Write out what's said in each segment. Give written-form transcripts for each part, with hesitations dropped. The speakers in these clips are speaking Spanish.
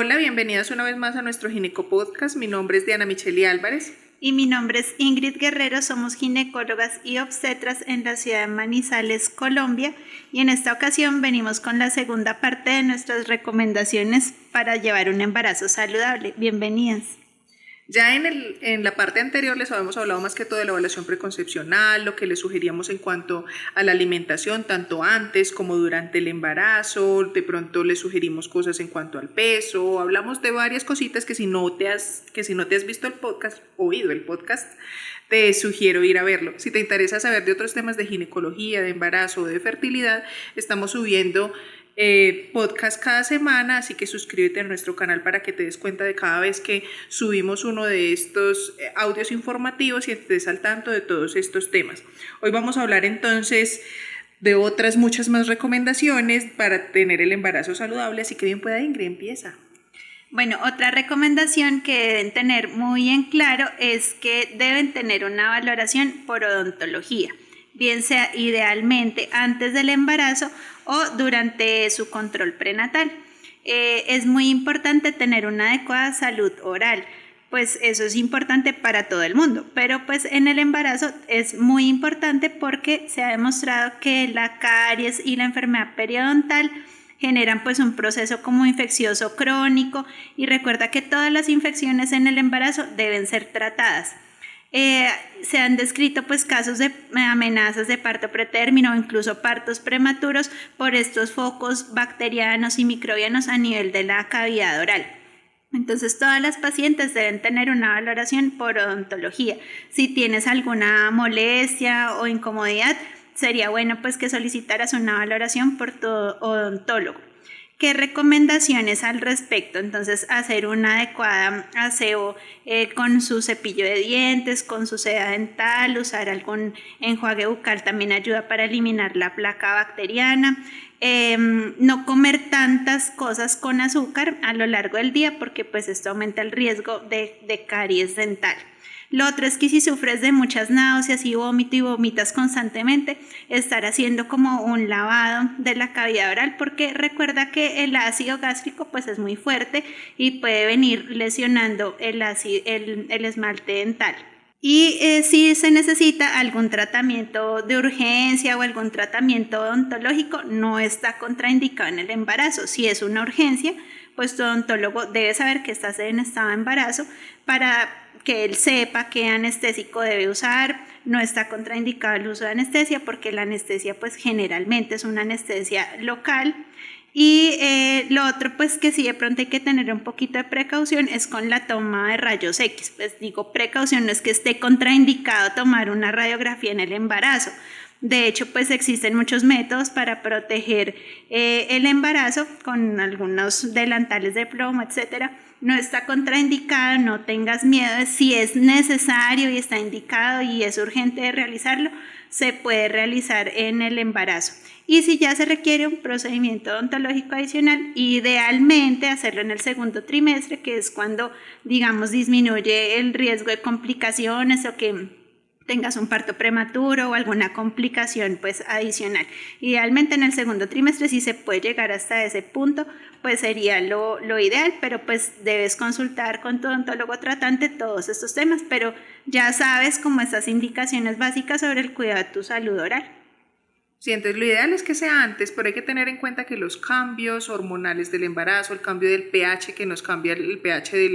Hola, bienvenidas una vez más a nuestro Gineco Podcast. Mi nombre es Diana Micheli Álvarez. Y mi nombre es Ingrid Guerrero, somos ginecólogas y obstetras en la ciudad de Manizales, Colombia, y en esta ocasión venimos con la segunda parte de nuestras recomendaciones para llevar un embarazo saludable. Bienvenidas. Ya en la parte anterior les habíamos hablado más que todo de la evaluación preconcepcional, lo que les sugeríamos en cuanto a la alimentación, tanto antes como durante el embarazo. De pronto les sugerimos cosas en cuanto al peso, hablamos de varias cositas que si no te has visto el podcast, oído el podcast, te sugiero ir a verlo. Si te interesa saber de otros temas de ginecología, de embarazo o de fertilidad, estamos subiendo podcast cada semana, así que suscríbete a nuestro canal para que te des cuenta de cada vez que subimos uno de estos audios informativos y estés al tanto de todos estos temas. Hoy vamos a hablar entonces de otras muchas más recomendaciones para tener el embarazo saludable, así que bien pueda Ingrid, empieza. Bueno, otra recomendación que deben tener muy en claro es que deben tener una valoración por odontología, bien sea idealmente antes del embarazo o durante su control prenatal. Es muy importante tener una adecuada salud oral, pues eso es importante para todo el mundo, pero pues en el embarazo es muy importante porque se ha demostrado que la caries y la enfermedad periodontal generan pues un proceso como infeccioso crónico, y recuerda que todas las infecciones en el embarazo deben ser tratadas. Se han descrito pues casos de amenazas de parto pretérmino o incluso partos prematuros por estos focos bacterianos y microbianos a nivel de la cavidad oral. Entonces todas las pacientes deben tener una valoración por odontología. Si tienes alguna molestia o incomodidad, sería bueno pues que solicitaras una valoración por tu odontólogo. ¿Qué recomendaciones al respecto? Entonces, hacer una adecuada aseo con su cepillo de dientes, con su seda dental, usar algún enjuague bucal también ayuda para eliminar la placa bacteriana. No comer tantas cosas con azúcar a lo largo del día porque pues esto aumenta el riesgo de caries dental. Lo otro es que si sufres de muchas náuseas y vómito y vomitas constantemente, estar haciendo como un lavado de la cavidad oral, porque recuerda que el ácido gástrico pues es muy fuerte y puede venir lesionando el esmalte dental. Y si se necesita algún tratamiento de urgencia o algún tratamiento odontológico, no está contraindicado en el embarazo. Si es una urgencia, pues tu odontólogo debe saber que estás en estado de embarazo para que él sepa qué anestésico debe usar. No está contraindicado el uso de anestesia porque la anestesia pues generalmente es una anestesia local. Y lo otro pues que sí de pronto hay que tener un poquito de precaución es con la toma de rayos X. Pues digo precaución, no es que esté contraindicado tomar una radiografía en el embarazo. De hecho, pues existen muchos métodos para proteger el embarazo con algunos delantales de plomo, etcétera. No está contraindicado, no tengas miedo. Si es necesario y está indicado y es urgente de realizarlo, se puede realizar en el embarazo. Y si ya se requiere un procedimiento odontológico adicional, idealmente hacerlo en el segundo trimestre, que es cuando, digamos, disminuye el riesgo de complicaciones o que tengas un parto prematuro o alguna complicación pues adicional. Idealmente en el segundo trimestre, si se puede llegar hasta ese punto, pues sería lo ideal, pero pues debes consultar con tu odontólogo tratante todos estos temas, pero ya sabes como estas indicaciones básicas sobre el cuidado de tu salud oral. Sí, entonces lo ideal es que sea antes, pero hay que tener en cuenta que los cambios hormonales del embarazo, el cambio del pH, que nos cambia el pH de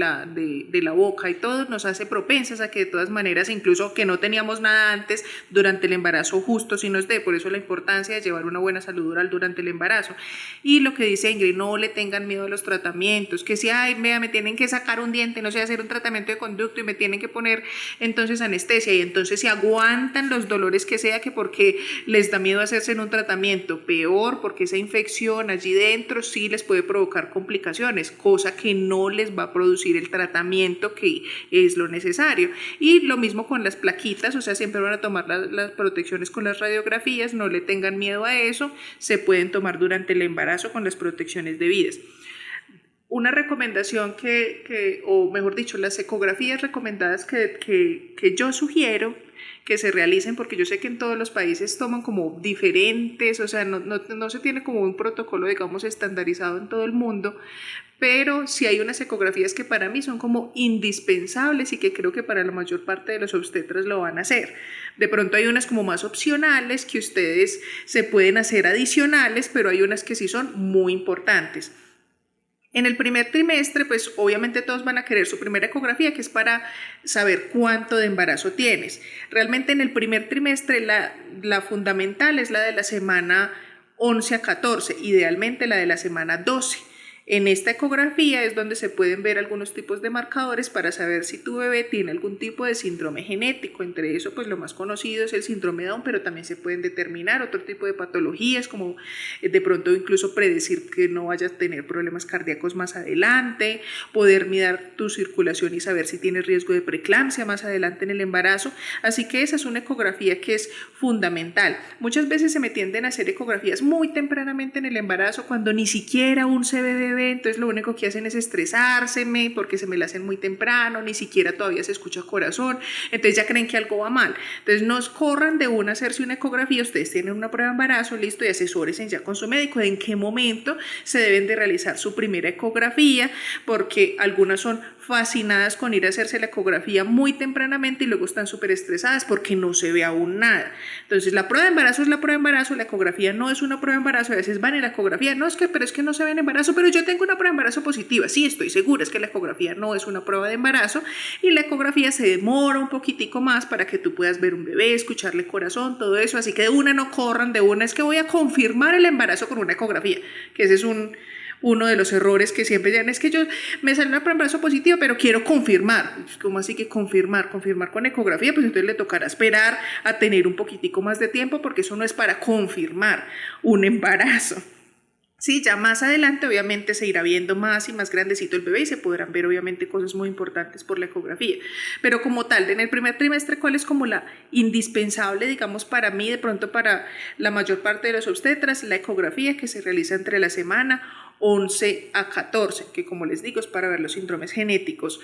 la boca y todo, nos hace propensas a que de todas maneras, incluso que no teníamos nada antes, durante el embarazo justo sí nos dé. Por eso la importancia de llevar una buena salud oral durante el embarazo. Y lo que dice Ingrid, no le tengan miedo a los tratamientos, que si, ay, vea, me tienen que sacar un diente, no sé, hacer un tratamiento de conducto y me tienen que poner entonces anestesia, y entonces se aguantan los dolores que sea, que porque les da miedo hacerse en un tratamiento, peor, porque esa infección allí dentro sí les puede provocar complicaciones, cosa que no les va a producir el tratamiento que es lo necesario. Y lo mismo con las plaquitas, o sea, siempre van a tomar las protecciones con las radiografías, no le tengan miedo a eso, se pueden tomar durante el embarazo con las protecciones debidas. Una recomendación o mejor dicho, las ecografías recomendadas que yo sugiero que se realicen, porque yo sé que en todos los países toman como diferentes, o sea, no se tiene como un protocolo, digamos, estandarizado en todo el mundo, pero sí hay unas ecografías que para mí son como indispensables y que creo que para la mayor parte de los obstetras lo van a hacer. De pronto hay unas como más opcionales que ustedes se pueden hacer adicionales, pero hay unas que sí son muy importantes. En el primer trimestre, pues obviamente todos van a querer su primera ecografía, que es para saber cuánto de embarazo tienes. Realmente en el primer trimestre la fundamental es la de la semana 11 a 14, idealmente la de la semana 12. En esta ecografía es donde se pueden ver algunos tipos de marcadores para saber si tu bebé tiene algún tipo de síndrome genético. Entre eso, pues lo más conocido es el síndrome Down, pero también se pueden determinar otro tipo de patologías, como de pronto incluso predecir que no vayas a tener problemas cardíacos más adelante, poder mirar tu circulación y saber si tienes riesgo de preeclampsia más adelante en el embarazo. Así que esa es una ecografía que es fundamental. Muchas veces se me tienden a hacer ecografías muy tempranamente en el embarazo, cuando ni siquiera aún se ve bebé, entonces lo único que hacen es estresárseme porque se me la hacen muy temprano, ni siquiera todavía se escucha corazón, entonces ya creen que algo va mal. Entonces no corran de una a hacerse una ecografía, ustedes tienen una prueba de embarazo, listo, y asesórense ya con su médico de en qué momento se deben de realizar su primera ecografía, porque algunas son fascinadas con ir a hacerse la ecografía muy tempranamente y luego están súper estresadas porque no se ve aún nada. Entonces la prueba de embarazo es la prueba de embarazo, la ecografía no es una prueba de embarazo. A veces van en la ecografía, pero es que no se ve en embarazo, pero yo tengo una prueba de embarazo positiva. Sí, estoy segura, es que la ecografía no es una prueba de embarazo y la ecografía se demora un poquitico más para que tú puedas ver un bebé, escucharle corazón, todo eso. Así que de una no corran, de una es que voy a confirmar el embarazo con una ecografía, que ese es uno de los errores que siempre ya es que yo me sale una prueba de embarazo positiva, pero quiero confirmar. ¿Cómo así que confirmar? Confirmar con ecografía, pues entonces le tocará esperar a tener un poquitico más de tiempo, porque eso no es para confirmar un embarazo. Sí, ya más adelante obviamente se irá viendo más y más grandecito el bebé y se podrán ver obviamente cosas muy importantes por la ecografía. Pero como tal, en el primer trimestre, ¿cuál es como la indispensable, digamos, para mí, de pronto para la mayor parte de los obstetras? La ecografía, que se realiza entre la semana 11 a 14, que como les digo es para ver los síndromes genéticos.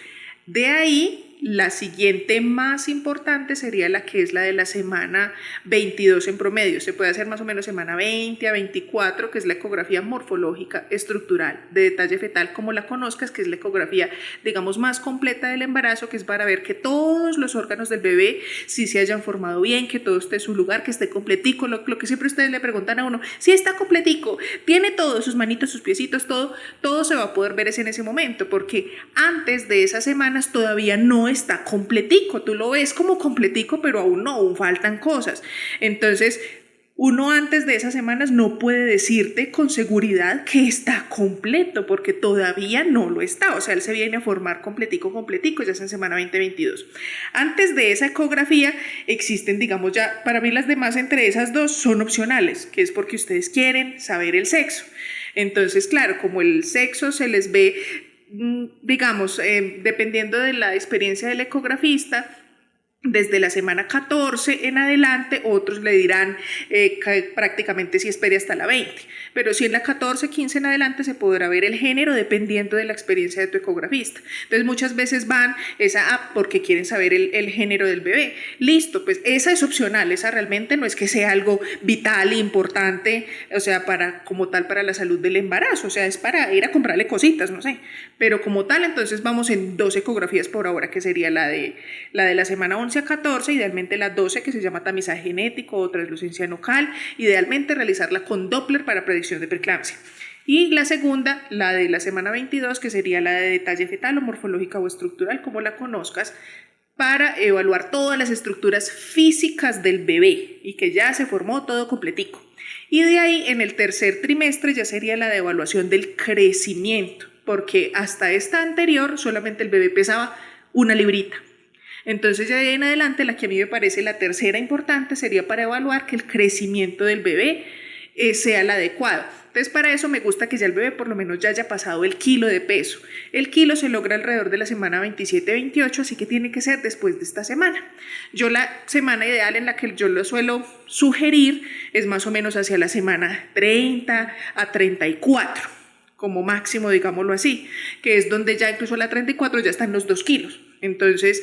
De ahí, la siguiente más importante sería la que es la de la semana 22 en promedio. Se puede hacer más o menos semana 20 a 24, que es la ecografía morfológica estructural de detalle fetal, como la conozcas, que es la ecografía, digamos, más completa del embarazo, que es para ver que todos los órganos del bebé sí se hayan formado bien, que todo esté en su lugar, que esté completico, lo que siempre ustedes le preguntan a uno, si está completico, tiene todo, sus manitos, sus piecitos, todo se va a poder ver en ese momento, porque antes de esas semanas todavía no está completico, tú lo ves como completico, pero aún faltan cosas. Entonces, uno antes de esas semanas no puede decirte con seguridad que está completo, porque todavía no lo está. O sea, él se viene a formar completico, ya es en semana 20-22. Antes de esa ecografía existen, digamos, ya para mí las demás entre esas dos son opcionales, que es porque ustedes quieren saber el sexo. Entonces, claro, como el sexo se les ve, digamos, dependiendo de la experiencia del ecografista, desde la semana 14 en adelante, otros le dirán prácticamente si espere hasta la 20, pero si en la 14, 15 en adelante se podrá ver el género dependiendo de la experiencia de tu ecografista. Entonces muchas veces van esa porque quieren saber el género del bebé. Listo, pues esa es opcional, esa realmente no es que sea algo vital e importante, o sea, como tal para la salud del embarazo, o sea, es para ir a comprarle cositas, no sé, pero como tal, entonces vamos en 2 ecografías por ahora, que sería la de la semana 11 a 14, idealmente la 12, que se llama tamizaje genético o translucencia nucal, idealmente realizarla con Doppler para predicción de preeclampsia. Y la segunda, la de la semana 22, que sería la de detalle fetal o morfológica o estructural, como la conozcas, para evaluar todas las estructuras físicas del bebé y que ya se formó todo completico. Y de ahí, en el tercer trimestre, ya sería la de evaluación del crecimiento, porque hasta esta anterior solamente el bebé pesaba 1 librita. Entonces ya de ahí en adelante la que a mí me parece la tercera importante sería para evaluar que el crecimiento del bebé sea el adecuado. Entonces para eso me gusta que ya el bebé por lo menos ya haya pasado el kilo de peso. El kilo se logra alrededor de la semana 27-28, así que tiene que ser después de esta semana. Yo la semana ideal en la que yo lo suelo sugerir es más o menos hacia la semana 30 a 34. como máximo, digámoslo así, que es donde ya incluso la 34 ya está en los 2 kilos. Entonces,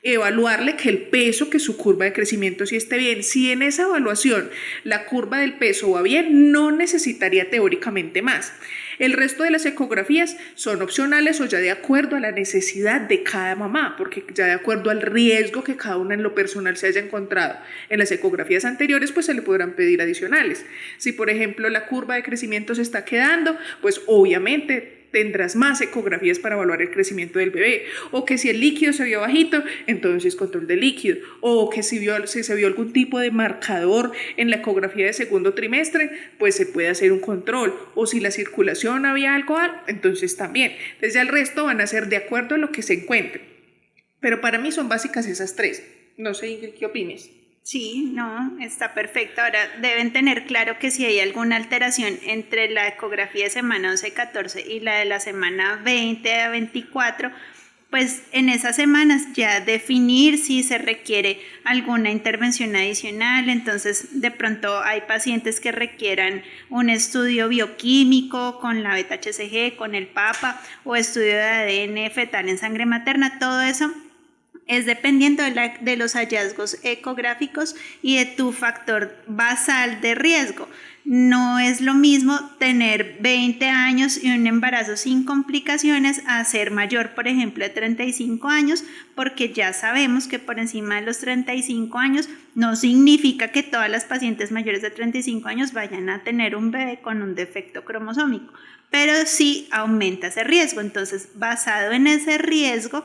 evaluarle que el peso, que su curva de crecimiento sí esté bien. Si en esa evaluación la curva del peso va bien, no necesitaría teóricamente más. El resto de las ecografías son opcionales o ya de acuerdo a la necesidad de cada mamá, porque ya de acuerdo al riesgo que cada una en lo personal se haya encontrado en las ecografías anteriores, pues se le podrán pedir adicionales. Si por ejemplo la curva de crecimiento se está quedando, pues obviamente tendrás más ecografías para evaluar el crecimiento del bebé, o que si el líquido se vio bajito, entonces control de líquido, o que si se vio algún tipo de marcador en la ecografía de segundo trimestre, pues se puede hacer un control, o si la circulación había algo, entonces también. Entonces ya el resto van a ser de acuerdo a lo que se encuentre, pero para mí son básicas esas 3. No sé, Ingrid, ¿qué opines? Sí, no, está perfecto. Ahora deben tener claro que si hay alguna alteración entre la ecografía de semana 11-14 y la de la semana 20 a 24, pues en esas semanas ya definir si se requiere alguna intervención adicional. Entonces de pronto hay pacientes que requieran un estudio bioquímico con la beta-HCG, con el PAPA o estudio de ADN fetal en sangre materna. Todo eso es dependiendo de los hallazgos ecográficos y de tu factor basal de riesgo. No es lo mismo tener 20 años y un embarazo sin complicaciones a ser mayor, por ejemplo, de 35 años, porque ya sabemos que por encima de los 35 años no significa que todas las pacientes mayores de 35 años vayan a tener un bebé con un defecto cromosómico, pero sí aumenta ese riesgo. Entonces, basado en ese riesgo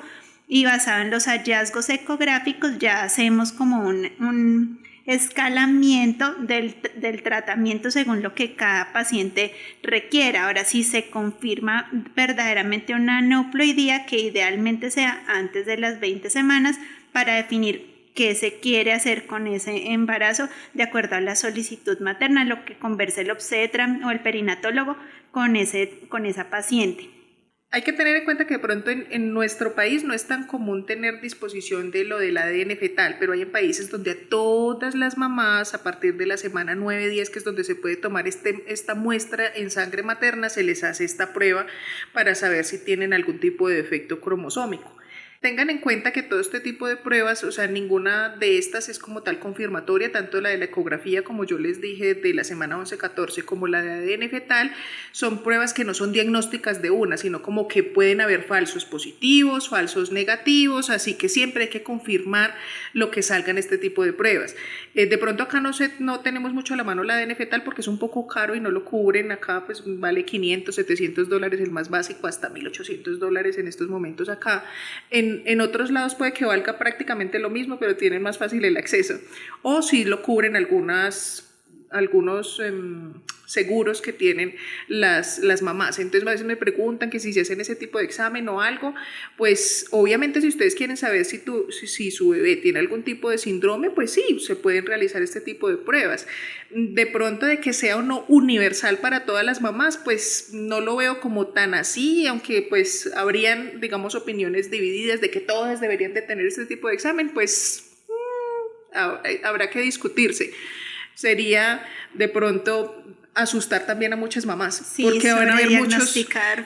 y basado en los hallazgos ecográficos, ya hacemos como un escalamiento del tratamiento según lo que cada paciente requiera. Ahora, si se confirma verdaderamente una aneuploidía, que idealmente sea antes de las 20 semanas, para definir qué se quiere hacer con ese embarazo de acuerdo a la solicitud materna, lo que converse el obstetra o el perinatólogo con esa paciente. Hay que tener en cuenta que de pronto en nuestro país no es tan común tener disposición de lo del ADN fetal, pero hay en países donde a todas las mamás a partir de la semana 9-10, que es donde se puede tomar esta muestra en sangre materna, se les hace esta prueba para saber si tienen algún tipo de defecto cromosómico. Tengan en cuenta que todo este tipo de pruebas, o sea, ninguna de estas es como tal confirmatoria, tanto la de la ecografía, como yo les dije, de la semana 11-14, como la de ADN fetal, son pruebas que no son diagnósticas de una, sino como que pueden haber falsos positivos, falsos negativos, así que siempre hay que confirmar lo que salga en este tipo de pruebas. De pronto acá no tenemos mucho a la mano el ADN fetal porque es un poco caro y no lo cubren. Acá pues vale $500, $700 el más básico, hasta $1,800 en estos momentos acá. En otros lados puede que valga prácticamente lo mismo, pero tienen más fácil el acceso. O si lo cubren algunos seguros que tienen las mamás. Entonces a veces me preguntan que si se hacen ese tipo de examen o algo, pues obviamente si ustedes quieren saber si su bebé tiene algún tipo de síndrome, pues sí, se pueden realizar este tipo de pruebas. De pronto de que sea o no universal para todas las mamás, pues no lo veo como tan así, aunque pues habrían, digamos, opiniones divididas de que todas deberían de tener este tipo de examen, pues habrá que discutirse. Sería de pronto asustar también a muchas mamás, sí, porque van a haber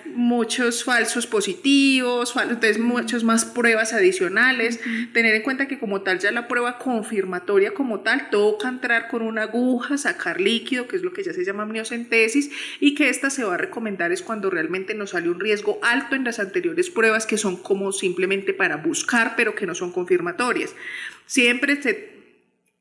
muchos falsos positivos, entonces muchas más pruebas adicionales. Tener en cuenta que como tal ya la prueba confirmatoria como tal toca entrar con una aguja, sacar líquido, que es lo que ya se llama amniocentesis, y que esta se va a recomendar es cuando realmente nos sale un riesgo alto en las anteriores pruebas, que son como simplemente para buscar, pero que no son confirmatorias. Siempre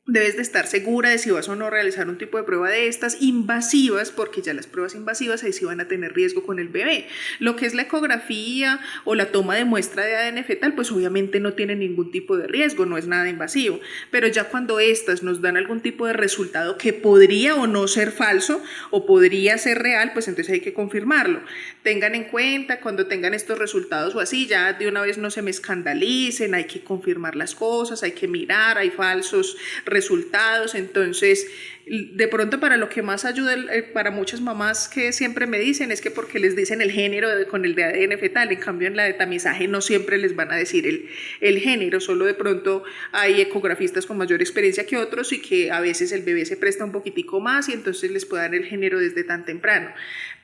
debes de estar segura de si vas o no a realizar un tipo de prueba de estas invasivas, porque ya las pruebas invasivas ahí sí van a tener riesgo con el bebé. Lo que es la ecografía o la toma de muestra de ADN fetal, pues obviamente no tiene ningún tipo de riesgo, no es nada invasivo, pero ya cuando estas nos dan algún tipo de resultado que podría o no ser falso o podría ser real, pues entonces hay que confirmarlo. Tengan en cuenta cuando tengan estos resultados o así, ya de una vez no se me escandalicen, hay que confirmar las cosas, hay que mirar, hay falsos resultados. Entonces de pronto para lo que más ayuda para muchas mamás que siempre me dicen es que porque les dicen el género con el de ADN fetal, en cambio en la de tamizaje no siempre les van a decir el género, solo de pronto hay ecografistas con mayor experiencia que otros y que a veces el bebé se presta un poquitico más y entonces les puede dar el género desde tan temprano.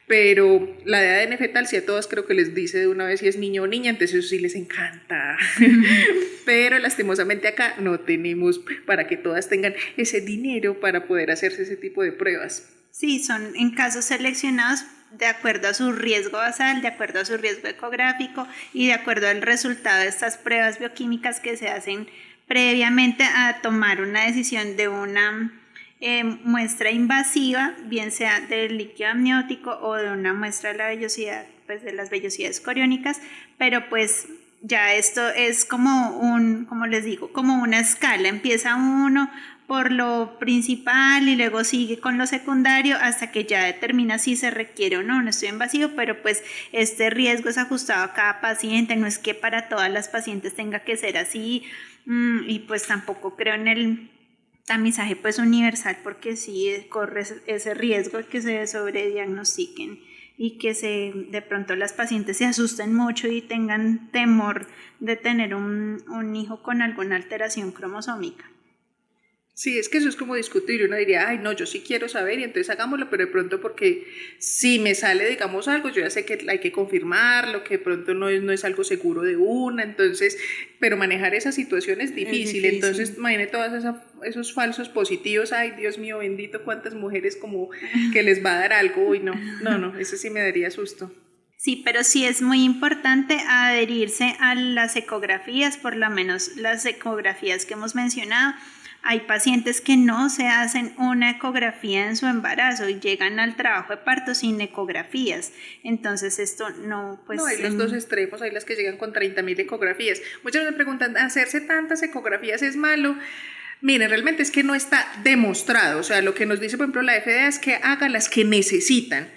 pero la de ADN fetal sí a todas creo que les dice de una vez si es niño o niña, entonces eso sí les encanta. Pero lastimosamente acá no tenemos para que todas tengan ese dinero para poder hacerse ese tipo de pruebas. Sí, son en casos seleccionados de acuerdo a su riesgo basal, de acuerdo a su riesgo ecográfico y de acuerdo al resultado de estas pruebas bioquímicas que se hacen previamente a tomar una decisión de una muestra invasiva, bien sea del líquido amniótico o de una muestra de la vellosidad, pues de las vellosidades coriónicas, pero pues ya esto es como les digo, como una escala, empieza uno por lo principal y luego sigue con lo secundario hasta que ya determina si se requiere o no un estudio invasivo, pero pues este riesgo es ajustado a cada paciente, no es que para todas las pacientes tenga que ser así, y pues tampoco creo en el tamizaje pues universal porque sí corre ese riesgo de que se sobrediagnostiquen y que de pronto las pacientes se asusten mucho y tengan temor de tener un hijo con alguna alteración cromosómica. Sí, es que eso es como discutir, uno diría, ay no, yo sí quiero saber y entonces hagámoslo, pero de pronto porque si me sale, digamos, algo, yo ya sé que hay que confirmarlo, que de pronto no es algo seguro de una, entonces, pero manejar esa situación es difícil. Entonces imagínate esos falsos positivos, ay Dios mío bendito, cuántas mujeres como que les va a dar algo, uy no, eso sí me daría susto. Sí, pero sí es muy importante adherirse a las ecografías, por lo menos las ecografías que hemos mencionado. Hay pacientes que no se hacen una ecografía en su embarazo y llegan al trabajo de parto sin ecografías. Entonces esto no, pues... No, hay los dos extremos, hay las que llegan con 30.000 ecografías. Muchas me preguntan, ¿hacerse tantas ecografías es malo? Miren, realmente es que no está demostrado. O sea, lo que nos dice, por ejemplo, la FDA es que haga las que necesitan,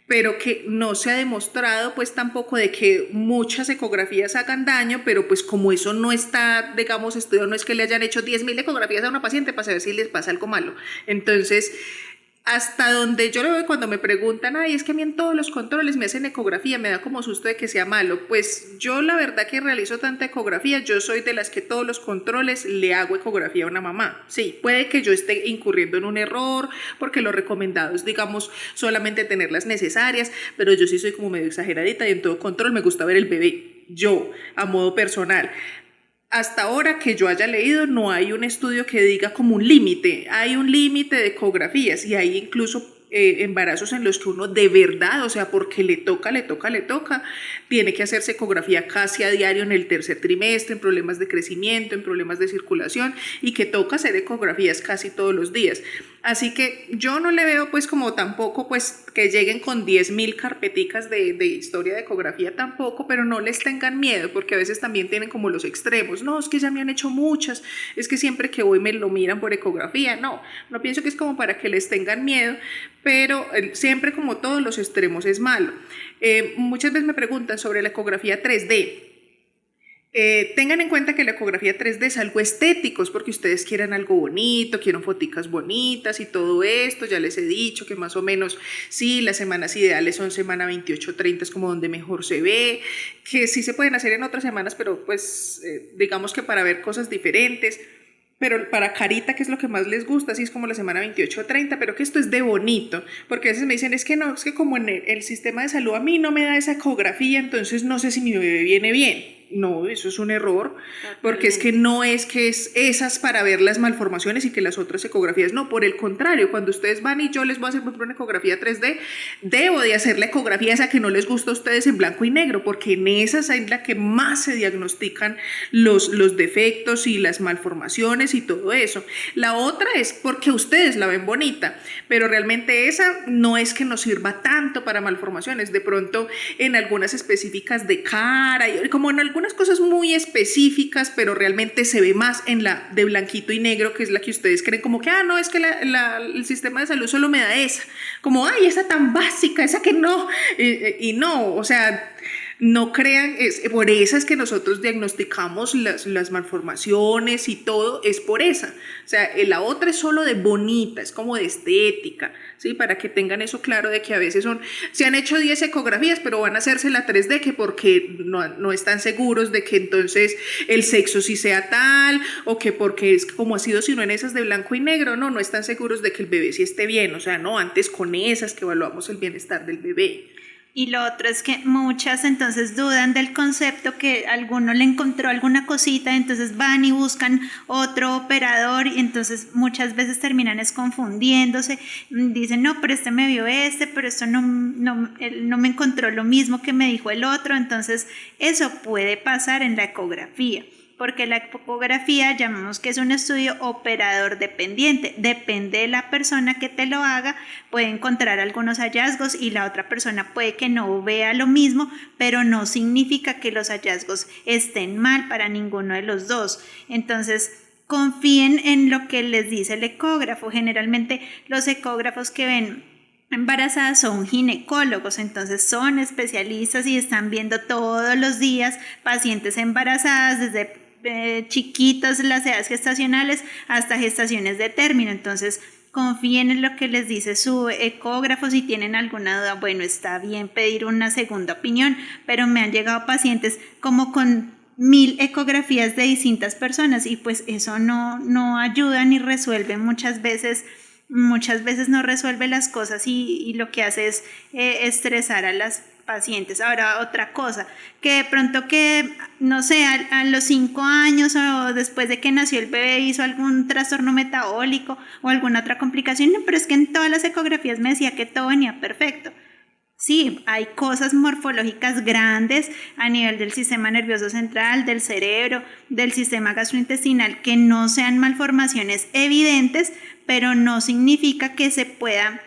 pero que no se ha demostrado pues tampoco de que muchas ecografías hagan daño, pero pues como eso no está, digamos, estudiado, no es que le hayan hecho 10.000 ecografías a una paciente para saber si les pasa algo malo. Entonces, hasta donde yo lo veo cuando me preguntan, ay, es que a mí en todos los controles me hacen ecografía, me da como susto de que sea malo. Pues yo la verdad que realizo tanta ecografía, yo soy de las que todos los controles le hago ecografía a una mamá. Sí, puede que yo esté incurriendo en un error, porque lo recomendado es, digamos, solamente tener las necesarias, pero yo sí soy como medio exageradita y en todo control me gusta ver el bebé, yo, a modo personal. Hasta ahora que yo haya leído no hay un estudio que diga como un límite, hay un límite de ecografías y hay incluso embarazos en los que uno de verdad, o sea, porque le toca, tiene que hacerse ecografía casi a diario en el tercer trimestre, en problemas de crecimiento, en problemas de circulación y que toca hacer ecografías casi todos los días. Así que yo no le veo pues como tampoco pues que lleguen con 10.000 carpeticas de historia de ecografía tampoco, pero no les tengan miedo porque a veces también tienen como los extremos, no, es que ya me han hecho muchas, es que siempre que voy me lo miran por ecografía, no pienso que es como para que les tengan miedo, pero siempre como todos los extremos es malo. Muchas veces me preguntan sobre la ecografía 3D. Tengan en cuenta que la ecografía 3D es algo estético, es porque ustedes quieran algo bonito, quieren foticas bonitas y todo esto, ya les he dicho que más o menos sí, las semanas ideales son semana 28-30, es como donde mejor se ve, que sí se pueden hacer en otras semanas, pero pues digamos que para ver cosas diferentes. Pero para carita, que es lo que más les gusta, así es como la semana 28-30, pero que esto es de bonito, porque a veces me dicen, es que no, es que como en el sistema de salud a mí no me da esa ecografía, entonces no sé si mi bebé viene bien. No, eso es un error, porque es que no es que es esas para ver las malformaciones y que las otras ecografías no, por el contrario, cuando ustedes van y yo les voy a hacer por una ecografía 3D, debo de hacer la ecografía esa que no les gusta a ustedes en blanco y negro, porque en esas es la que más se diagnostican los defectos y las malformaciones y todo eso. La otra es porque ustedes la ven bonita, pero realmente esa no es que nos sirva tanto para malformaciones, de pronto en algunas específicas de cara, y como en algunas cosas muy específicas, pero realmente se ve más en la de blanquito y negro, que es la que ustedes creen como que, no, es que el sistema de salud solo me da esa, como, ay, esa tan básica, esa que no, y no, o sea, No crean, por esa es que nosotros diagnosticamos las malformaciones y todo, es por esa. O sea, la otra es solo de bonita, es como de estética, ¿sí? Para que tengan eso claro de que a veces se han hecho 10 ecografías, pero van a hacerse la 3D que porque no están seguros de que entonces el sexo sí sea tal, o que porque es como ha sido sino en esas de blanco y negro, no están seguros de que el bebé sí esté bien, o sea, no, antes con esas que evaluamos el bienestar del bebé. Y lo otro es que muchas entonces dudan del concepto, que alguno le encontró alguna cosita, entonces van y buscan otro operador y entonces muchas veces terminan es confundiéndose, dicen no, pero este me vio pero esto él no me encontró lo mismo que me dijo el otro, entonces eso puede pasar en la ecografía. Porque la ecografía llamamos que es un estudio operador dependiente, depende de la persona que te lo haga, puede encontrar algunos hallazgos y la otra persona puede que no vea lo mismo, pero no significa que los hallazgos estén mal para ninguno de los dos. Entonces, confíen en lo que les dice el ecógrafo. Generalmente los ecógrafos que ven embarazadas son ginecólogos, entonces son especialistas y están viendo todos los días pacientes embarazadas desde chiquitos, las edades gestacionales hasta gestaciones de término. Entonces confíen en lo que les dice su ecógrafo. Si tienen alguna duda, bueno, está bien pedir una segunda opinión, pero me han llegado pacientes como con 1000 ecografías de distintas personas y pues eso no ayuda ni resuelve muchas veces no resuelve las cosas y lo que hace es estresar a las pacientes. Ahora, otra cosa, que de pronto que, no sé, a los 5 años o después de que nació el bebé hizo algún trastorno metabólico o alguna otra complicación, no, pero es que en todas las ecografías me decía que todo venía perfecto. Sí, hay cosas morfológicas grandes a nivel del sistema nervioso central, del cerebro, del sistema gastrointestinal, que no sean malformaciones evidentes, pero no significa que se pueda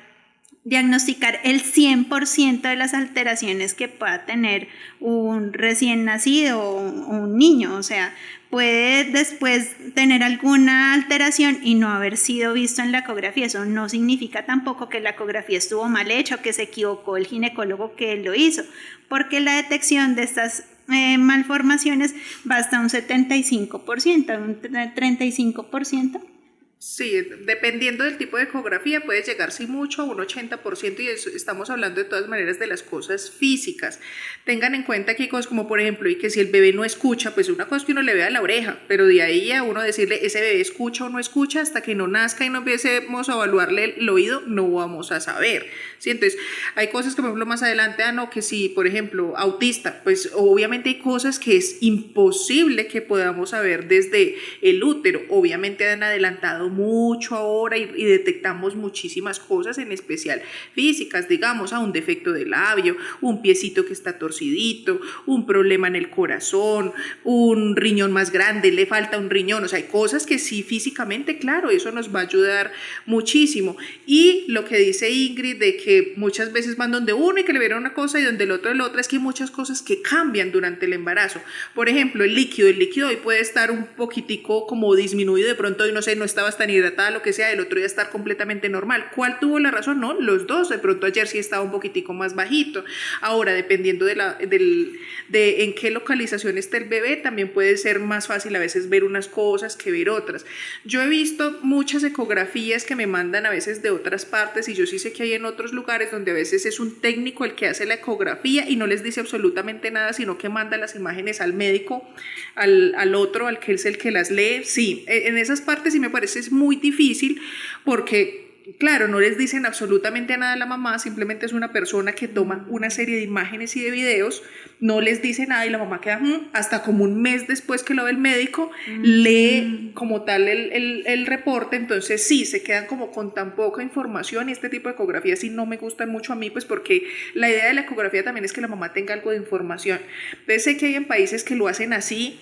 diagnosticar el 100% de las alteraciones que pueda tener un recién nacido o un niño. O sea, puede después tener alguna alteración y no haber sido visto en la ecografía. Eso no significa tampoco que la ecografía estuvo mal hecha o que se equivocó el ginecólogo que lo hizo, porque la detección de estas malformaciones va hasta un 75%, un 35%. Sí, dependiendo del tipo de ecografía puede llegar sí mucho a un 80% y estamos hablando de todas maneras de las cosas físicas. Tengan en cuenta que hay cosas como por ejemplo y que si el bebé no escucha, pues una cosa es que uno le vea la oreja, pero de ahí a uno decirle ese bebé escucha o no escucha hasta que no nazca y no empecemos a evaluarle el oído, no vamos a saber. ¿Sí? Entonces hay cosas que por ejemplo más adelante, no, que si por ejemplo autista, pues obviamente hay cosas que es imposible que podamos saber desde el útero, obviamente han adelantado mucho ahora y detectamos muchísimas cosas, en especial físicas, digamos, a un defecto de labio, un piecito que está torcidito, un problema en el corazón, un riñón más grande, le falta un riñón, o sea, hay cosas que sí físicamente, claro, eso nos va a ayudar muchísimo. Y lo que dice Ingrid de que muchas veces van donde uno y que le vieron una cosa y donde el otro, es que hay muchas cosas que cambian durante el embarazo. Por ejemplo, el líquido hoy puede estar un poquitico como disminuido de pronto y no sé, no estabas tan hidratada, lo que sea, el otro día estar completamente normal. ¿Cuál tuvo la razón? No, los dos. De pronto ayer sí estaba un poquitico más bajito. Ahora, dependiendo de en qué localización está el bebé, también puede ser más fácil a veces ver unas cosas que ver otras. Yo he visto muchas ecografías que me mandan a veces de otras partes y yo sí sé que hay en otros lugares donde a veces es un técnico el que hace la ecografía y no les dice absolutamente nada, sino que manda las imágenes al médico, al otro, al que es el que las lee. Sí, en esas partes sí me parece es muy difícil porque claro, no les dicen absolutamente nada a la mamá, simplemente es una persona que toma una serie de imágenes y de videos, no les dice nada y la mamá queda hasta como un mes después que lo ve el médico, lee como tal el reporte, entonces sí, se quedan como con tan poca información y este tipo de ecografías sí no me gustan mucho a mí, pues porque la idea de la ecografía también es que la mamá tenga algo de información. Entonces sé que hay en países que lo hacen así,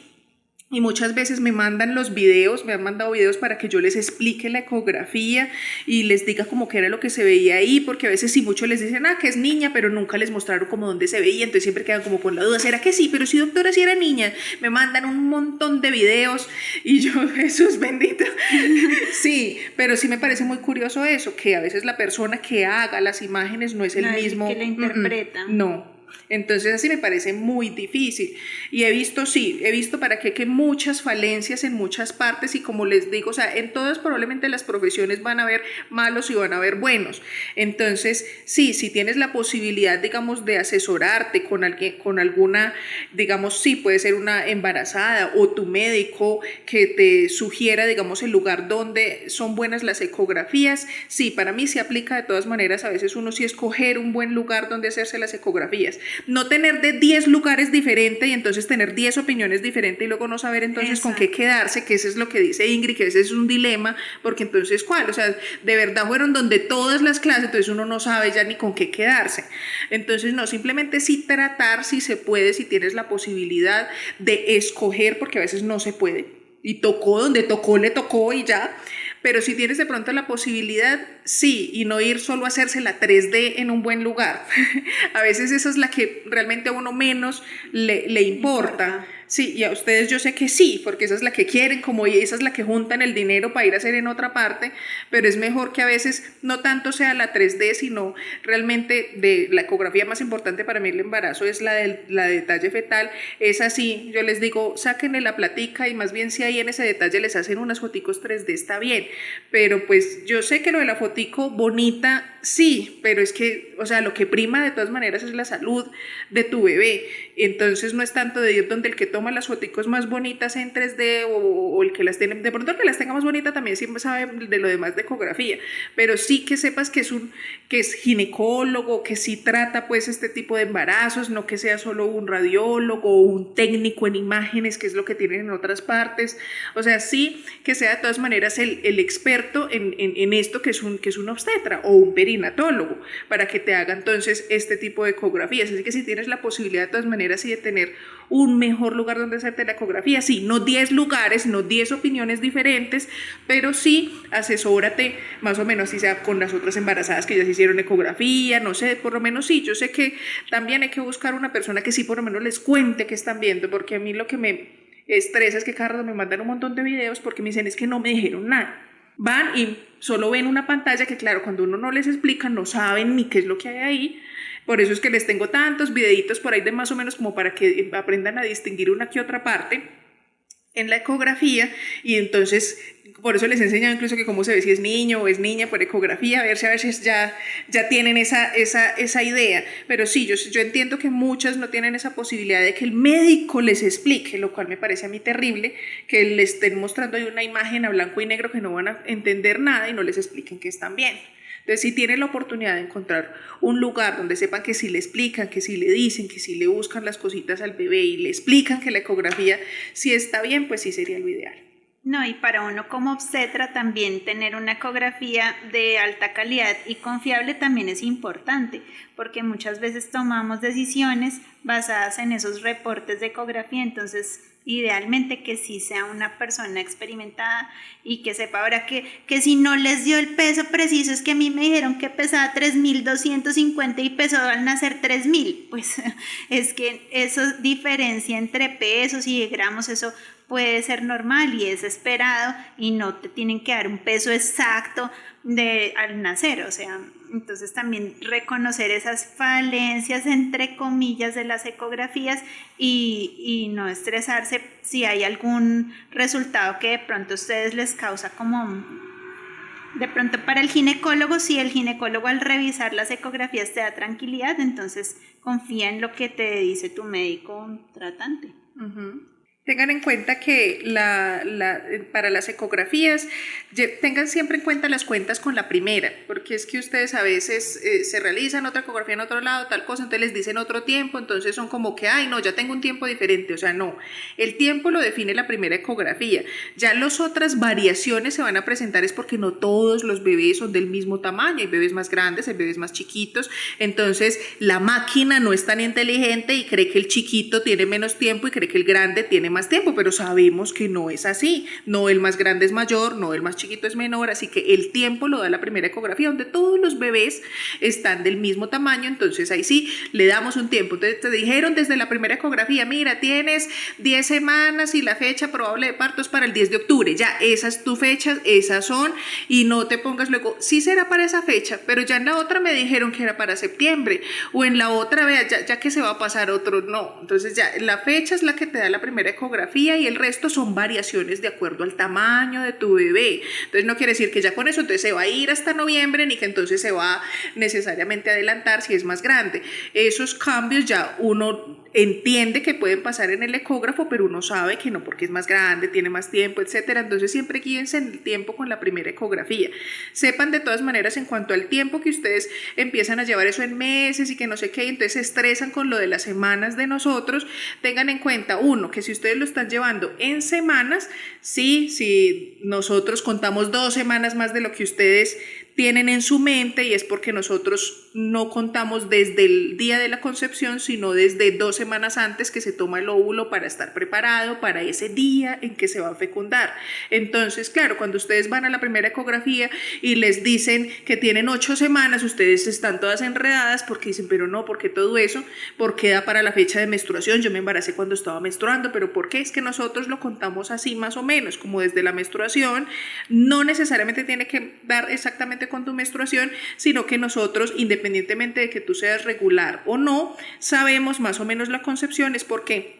y muchas veces me mandan los videos, me han mandado videos para que yo les explique la ecografía y les diga como que era lo que se veía ahí, porque a veces sí muchos les dicen, que es niña, pero nunca les mostraron como dónde se veía, entonces siempre quedan como con la duda, ¿será que sí? Pero sí, doctora, sí era niña. Me mandan un montón de videos y yo, Jesús bendito. Sí, pero sí me parece muy curioso eso, que a veces la persona que haga las imágenes no es el mismo. Que la interpreta. No. Entonces así me parece muy difícil. Y he visto para qué que muchas falencias en muchas partes y como les digo, o sea, en todas probablemente las profesiones van a haber malos y van a haber buenos. Entonces, sí, si tienes la posibilidad, digamos, de asesorarte con alguien, con alguna, digamos, sí, puede ser una embarazada o tu médico que te sugiera, digamos, el lugar donde son buenas las ecografías, sí, para mí se aplica de todas maneras, a veces uno sí escoger un buen lugar donde hacerse las ecografías. No tener de 10 lugares diferentes y entonces tener 10 opiniones diferentes y luego no saber entonces con qué quedarse, que eso es lo que dice Ingrid, que ese es un dilema, porque entonces ¿cuál? O sea, de verdad fueron donde todas las clases, entonces uno no sabe ya ni con qué quedarse. Entonces no, simplemente sí tratar, si se puede, si tienes la posibilidad de escoger, porque a veces no se puede, y tocó donde tocó, le tocó y ya. Pero si tienes de pronto la posibilidad, sí, y no ir solo a hacerse la 3D en un buen lugar. A veces esa es la que realmente a uno menos le importa. Sí, y a ustedes yo sé que sí, porque esa es la que quieren, como y esa es la que juntan el dinero para ir a hacer en otra parte, pero es mejor que a veces no tanto sea la 3D, sino realmente de la ecografía más importante para mí el embarazo es la de detalle fetal. Es así, yo les digo, sáquenle la platica y más bien si ahí en ese detalle les hacen unas foticos 3D está bien, pero pues yo sé que lo de la fotico bonita, sí, pero es que, o sea, lo que prima de todas maneras es la salud de tu bebé, entonces no es tanto de ir donde el que toma las foticos más bonitas en 3D o el que las tiene, de pronto el que las tenga más bonita también siempre sabe de lo demás de ecografía, pero sí que sepas que es ginecólogo, que sí trata pues este tipo de embarazos, no que sea solo un radiólogo o un técnico en imágenes, que es lo que tienen en otras partes, o sea, sí que sea de todas maneras el experto en esto que es un obstetra o un perinatólogo, para que te haga entonces este tipo de ecografías, así que si tienes la posibilidad de todas maneras sí de tener un mejor lugar donde hacerte la ecografía, sí, no 10 lugares, no 10 opiniones diferentes, pero sí asesórate más o menos, si sea con las otras embarazadas que ya se hicieron ecografía, no sé, por lo menos sí, yo sé que también hay que buscar una persona que sí por lo menos les cuente qué están viendo, porque a mí lo que me estresa es que cada rato me mandan un montón de videos porque me dicen es que no me dijeron nada. Van y solo ven una pantalla que claro, cuando uno no les explica no saben ni qué es lo que hay ahí. Por eso es que les tengo tantos videitos por ahí de más o menos como para que aprendan a distinguir una que otra parte en la ecografía y entonces por eso les he enseñado incluso que cómo se ve si es niño o es niña por ecografía, a ver si ya tienen esa idea, pero sí, yo entiendo que muchas no tienen esa posibilidad de que el médico les explique, lo cual me parece a mí terrible, que les estén mostrando ahí una imagen a blanco y negro que no van a entender nada y no les expliquen que están bien. Entonces, si tienen la oportunidad de encontrar un lugar donde sepan que si le explican, que si le dicen, que si le buscan las cositas al bebé y le explican que la ecografía sí está bien, pues sí sería lo ideal. No, y para uno como obstetra también tener una ecografía de alta calidad y confiable también es importante, porque muchas veces tomamos decisiones basadas en esos reportes de ecografía, entonces idealmente que sí sea una persona experimentada y que sepa ahora que si no les dio el peso preciso, es que a mí me dijeron que pesaba 3.250 y pesó al nacer 3.000, pues es que eso diferencia entre pesos y gramos, eso puede ser normal y es esperado y no te tienen que dar un peso exacto al nacer, o sea, entonces también reconocer esas falencias entre comillas de las ecografías y no estresarse si hay algún resultado que de pronto a ustedes les causa como de pronto para el ginecólogo, si el ginecólogo al revisar las ecografías te da tranquilidad, entonces confía en lo que te dice tu médico tratante. Tengan en cuenta que para las ecografías tengan siempre en cuenta las cuentas con la primera, porque es que ustedes a veces se realizan otra ecografía en otro lado, tal cosa, entonces les dicen otro tiempo, entonces son como que, ay no, ya tengo un tiempo diferente, o sea, no, el tiempo lo define la primera ecografía, ya las otras variaciones se van a presentar es porque no todos los bebés son del mismo tamaño, hay bebés más grandes, hay bebés más chiquitos, entonces la máquina no es tan inteligente y cree que el chiquito tiene menos tiempo y cree que el grande tiene más más tiempo, pero sabemos que no es así. No el más grande es mayor, no el más chiquito es menor, así que el tiempo lo da la primera ecografía, donde todos los bebés están del mismo tamaño, entonces ahí sí le damos un tiempo. Entonces te dijeron desde la primera ecografía, mira, tienes 10 semanas y la fecha probable de parto es para el 10 de octubre, ya esa es tu fecha, esas son, y no te pongas luego, sí será para esa fecha, pero ya en la otra me dijeron que era para septiembre, o en la otra, vea, ya que se va a pasar otro, no. Entonces ya la fecha es la que te da la primera ecografía y el resto son variaciones de acuerdo al tamaño de tu bebé. Entonces no quiere decir que ya con eso entonces se va a ir hasta noviembre, ni que entonces se va necesariamente a adelantar si es más grande. Esos cambios ya uno entiende que pueden pasar en el ecógrafo, pero uno sabe que no, porque es más grande, tiene más tiempo, etcétera. Entonces siempre guíense en el tiempo con la primera ecografía. Sepan de todas maneras en cuanto al tiempo que ustedes empiezan a llevar eso en meses y que no sé qué, entonces se estresan con lo de las semanas de nosotros. Tengan en cuenta, uno, que si ustedes lo están llevando en semanas, sí, si nosotros contamos 2 semanas más de lo que ustedes tienen en su mente, y es porque nosotros no contamos desde el día de la concepción, sino desde 2 semanas antes que se toma el óvulo para estar preparado para ese día en que se va a fecundar. Entonces, claro, cuando ustedes van a la primera ecografía y les dicen que tienen 8 semanas, ustedes están todas enredadas porque dicen, pero no, ¿por qué todo eso? ¿Por qué da para la fecha de menstruación? Yo me embaracé cuando estaba menstruando, pero ¿por qué? Es que nosotros lo contamos así más o menos, como desde la menstruación. No necesariamente tiene que dar exactamente con tu menstruación, sino que nosotros, independientemente de que tú seas regular o no, sabemos más o menos la concepción, es porque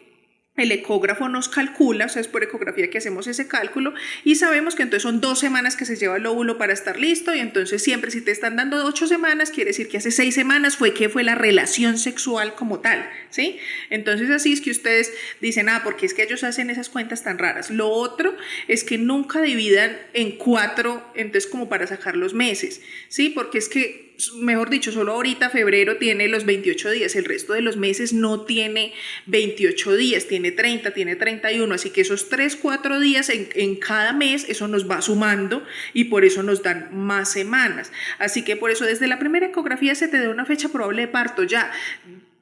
el ecógrafo nos calcula, o sea, es por ecografía que hacemos ese cálculo, y sabemos que entonces son 2 semanas que se lleva el óvulo para estar listo, y entonces siempre si te están dando 8 semanas, quiere decir que hace 6 semanas fue la relación sexual como tal, ¿sí? Entonces así es que ustedes dicen, porque es que ellos hacen esas cuentas tan raras. Lo otro es que nunca dividan en 4, entonces como para sacar los meses, ¿sí? Porque es que, mejor dicho, solo ahorita febrero tiene los 28 días, el resto de los meses no tiene 28 días, tiene 30, tiene 31, así que esos 3, 4 días en cada mes, eso nos va sumando y por eso nos dan más semanas. Así que por eso desde la primera ecografía se te da una fecha probable de parto ya.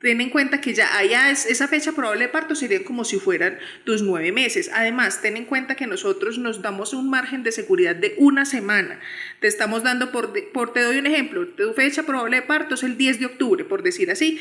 Ten en cuenta que ya allá esa fecha probable de parto sería como si fueran tus 9 meses. Además, ten en cuenta que nosotros nos damos un margen de seguridad de 1 semana. Te estamos dando, te doy un ejemplo, tu fecha probable de parto es el 10 de octubre, por decir así.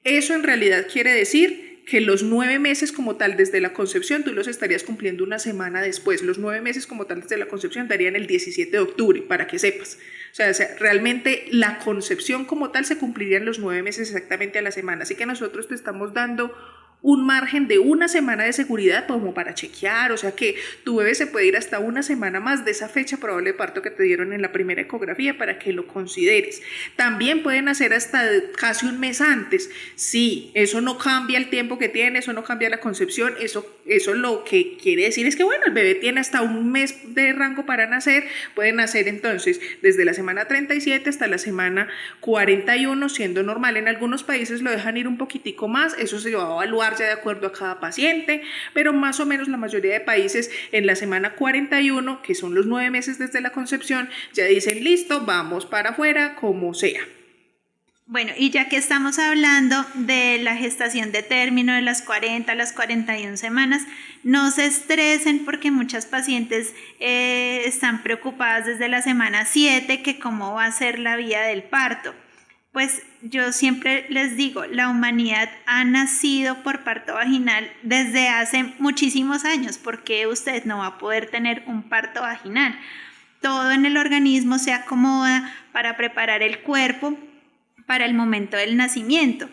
Eso en realidad quiere decir que los 9 meses como tal desde la concepción tú los estarías cumpliendo 1 semana después. Los 9 meses como tal desde la concepción darían el 17 de octubre, para que sepas. O sea, realmente la concepción como tal se cumpliría en los 9 meses exactamente a la semana. Así que nosotros te estamos dando un margen de 1 semana de seguridad como para chequear, o sea que tu bebé se puede ir hasta 1 semana más de esa fecha probable de parto que te dieron en la primera ecografía para que lo consideres. También pueden hacer hasta casi 1 mes antes. Sí, eso no cambia el tiempo que tiene, eso no cambia la concepción, eso lo que quiere decir es que bueno, el bebé tiene hasta 1 mes de rango para nacer. Pueden nacer entonces desde la semana 37 hasta la semana 41, siendo normal. En algunos países lo dejan ir un poquitico más, eso se va a evaluar ya de acuerdo a cada paciente, pero más o menos la mayoría de países en la semana 41, que son los 9 meses desde la concepción, ya dicen listo, vamos para afuera como sea. Bueno, y ya que estamos hablando de la gestación de término de las 40 a las 41 semanas, no se estresen porque muchas pacientes están preocupadas desde la semana 7 que cómo va a ser la vía del parto. Pues yo siempre les digo, la humanidad ha nacido por parto vaginal desde hace muchísimos años. ¿Por qué usted no va a poder tener un parto vaginal? Todo en el organismo se acomoda para preparar el cuerpo para el momento del nacimiento.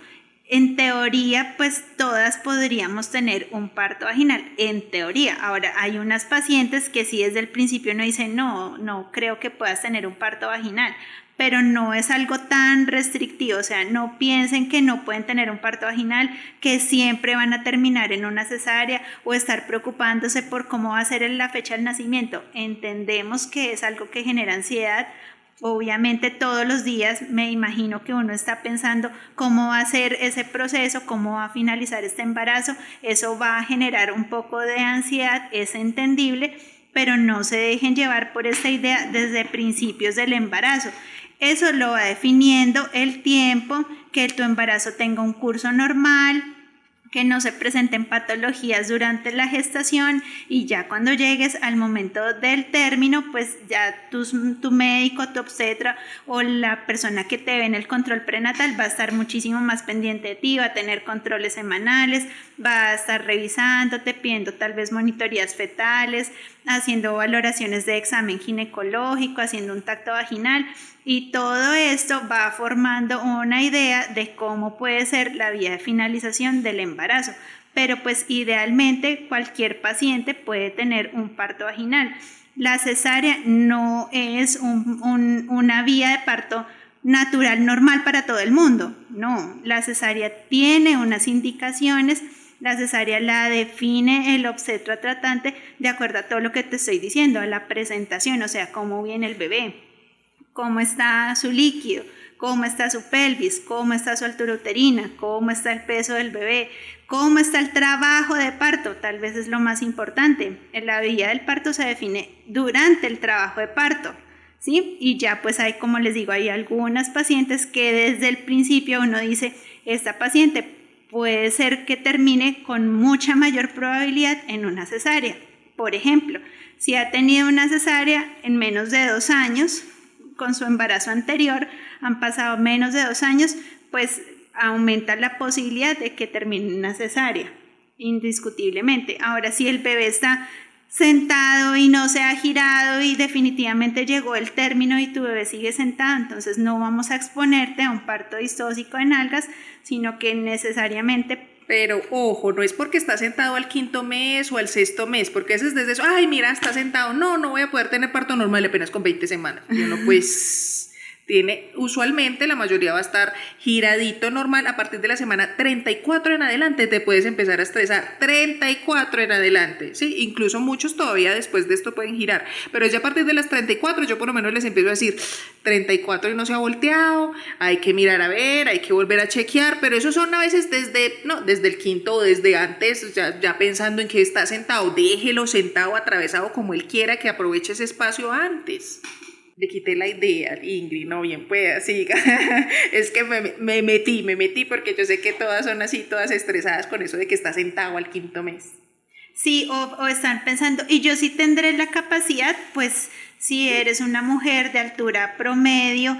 En teoría, pues todas podríamos tener un parto vaginal, en teoría. Ahora, hay unas pacientes que sí desde el principio no dicen, no creo que puedas tener un parto vaginal, pero no es algo tan restrictivo, o sea, no piensen que no pueden tener un parto vaginal, que siempre van a terminar en una cesárea o estar preocupándose por cómo va a ser la fecha del nacimiento. Entendemos que es algo que genera ansiedad. Obviamente todos los días me imagino que uno está pensando cómo va a ser ese proceso, cómo va a finalizar este embarazo. Eso va a generar un poco de ansiedad, es entendible, pero no se dejen llevar por esta idea desde principios del embarazo. Eso lo va definiendo el tiempo, que tu embarazo tenga un curso normal, que no se presenten patologías durante la gestación y ya cuando llegues al momento del término, pues ya tu médico, tu obstetra o la persona que te ve en el control prenatal va a estar muchísimo más pendiente de ti, va a tener controles semanales, va a estar revisándote, pidiendo tal vez monitorías fetales, haciendo valoraciones de examen ginecológico, haciendo un tacto vaginal, y todo esto va formando una idea de cómo puede ser la vía de finalización del embarazo. Pero pues idealmente cualquier paciente puede tener un parto vaginal. La cesárea no es una vía de parto natural normal para todo el mundo. No, la cesárea tiene unas indicaciones. La cesárea la define el obstetra tratante de acuerdo a todo lo que te estoy diciendo, a la presentación, o sea, cómo viene el bebé, cómo está su líquido, cómo está su pelvis, cómo está su altura uterina, cómo está el peso del bebé, cómo está el trabajo de parto, tal vez es lo más importante. La vía del parto se define durante el trabajo de parto, ¿sí? Y ya pues hay, como les digo, hay algunas pacientes que desde el principio uno dice, esta paciente puede ser que termine con mucha mayor probabilidad en una cesárea. Por ejemplo, si ha tenido una cesárea en menos de 2 años, con su embarazo anterior, han pasado menos de 2 años, pues aumenta la posibilidad de que termine en una cesárea, indiscutiblemente. Ahora, si el bebé está sentado y no se ha girado y definitivamente llegó el término y tu bebé sigue sentado, entonces no vamos a exponerte a un parto distóxico en algas, sino que necesariamente... Pero ojo, no es porque está sentado al 5.º mes o al 6.º mes, porque eso es desde eso, ay, mira, está sentado, no voy a poder tener parto normal apenas con 20 semanas. Y uno pues tiene, usualmente la mayoría va a estar giradito normal. A partir de la semana 34 en adelante te puedes empezar a estresar, 34 en adelante, ¿sí? Incluso muchos todavía después de esto pueden girar, pero ya a partir de las 34 yo por lo menos les empiezo a decir, 34 y no se ha volteado, hay que mirar a ver, hay que volver a chequear, pero eso son a veces desde el 5.º o desde antes, ya pensando en que está sentado, déjelo sentado, atravesado como él quiera, que aproveche ese espacio antes. Le quité la idea, Ingrid, no bien pueda, siga. Es que me metí porque yo sé que todas son así, todas estresadas con eso de que está sentado al 5.º mes. Sí, o están pensando, y yo sí tendré la capacidad, pues si eres una mujer de altura promedio,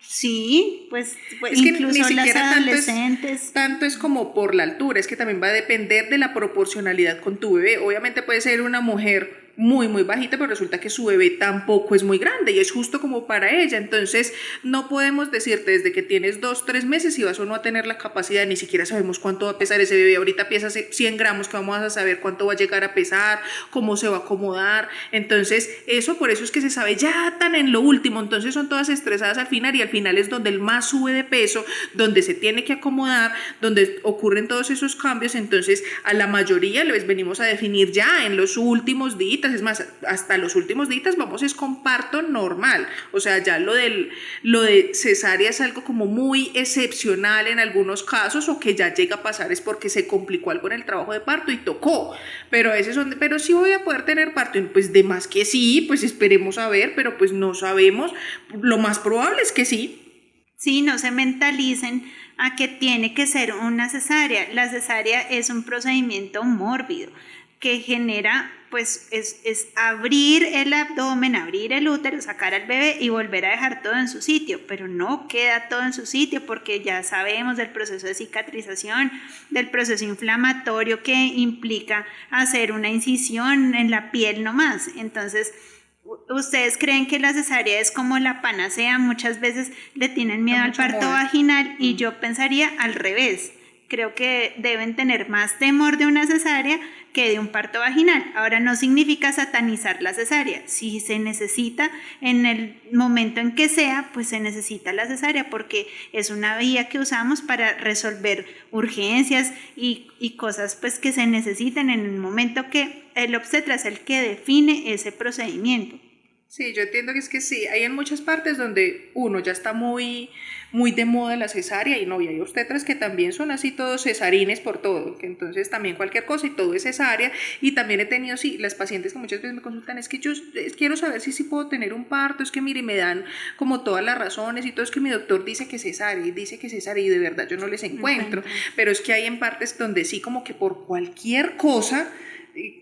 sí, pues es que incluso ni las adolescentes. Tanto es como por la altura, es que también va a depender de la proporcionalidad con tu bebé. Obviamente puede ser una mujer muy bajita, pero resulta que su bebé tampoco es muy grande y es justo como para ella. Entonces no podemos decirte desde que tienes 2-3 meses si vas o no a tener la capacidad, ni siquiera sabemos cuánto va a pesar ese bebé. Ahorita pesa 100 gramos, que vamos a saber cuánto va a llegar a pesar, cómo se va a acomodar. Entonces por eso es que se sabe ya tan en lo último. Entonces son todas estresadas al final, y al final es donde el más sube de peso, donde se tiene que acomodar, donde ocurren todos esos cambios. Entonces a la mayoría les venimos a definir ya en los últimos días. Es más, hasta los últimos días vamos es con parto normal. O sea, ya lo de cesárea es algo como muy excepcional en algunos casos, o que ya llega a pasar es porque se complicó algo en el trabajo de parto y tocó. Pero pero sí voy a poder tener parto. Pues de más que sí, pues esperemos a ver, pero pues no sabemos. Lo más probable es que sí. Sí, no se mentalicen a que tiene que ser una cesárea. La cesárea es un procedimiento mórbido que genera, pues es abrir el abdomen, abrir el útero, sacar al bebé y volver a dejar todo en su sitio, pero no queda todo en su sitio porque ya sabemos del proceso de cicatrización, del proceso inflamatorio que implica hacer una incisión en la piel nomás. Entonces, ustedes creen que la cesárea es como la panacea, muchas veces le tienen miedo al parto vaginal, y yo pensaría al revés. Creo que deben tener más temor de una cesárea que de un parto vaginal. Ahora, no significa satanizar la cesárea. Si se necesita en el momento en que sea, pues se necesita la cesárea, porque es una vía que usamos para resolver urgencias y cosas pues que se necesiten en el momento que el obstetra es el que define ese procedimiento. Sí, yo entiendo que es que sí, hay en muchas partes donde uno ya está muy de moda la cesárea y no, y hay obstetras que también son así todos cesarines por todo, que entonces también cualquier cosa y todo es cesárea, y también he tenido, sí, las pacientes que muchas veces me consultan, es que yo quiero saber si sí puedo tener un parto, es que mire, me dan como todas las razones y todo, es que mi doctor dice que cesárea y dice que cesárea y de verdad yo no les encuentro, pero es que hay en partes donde sí como que por cualquier cosa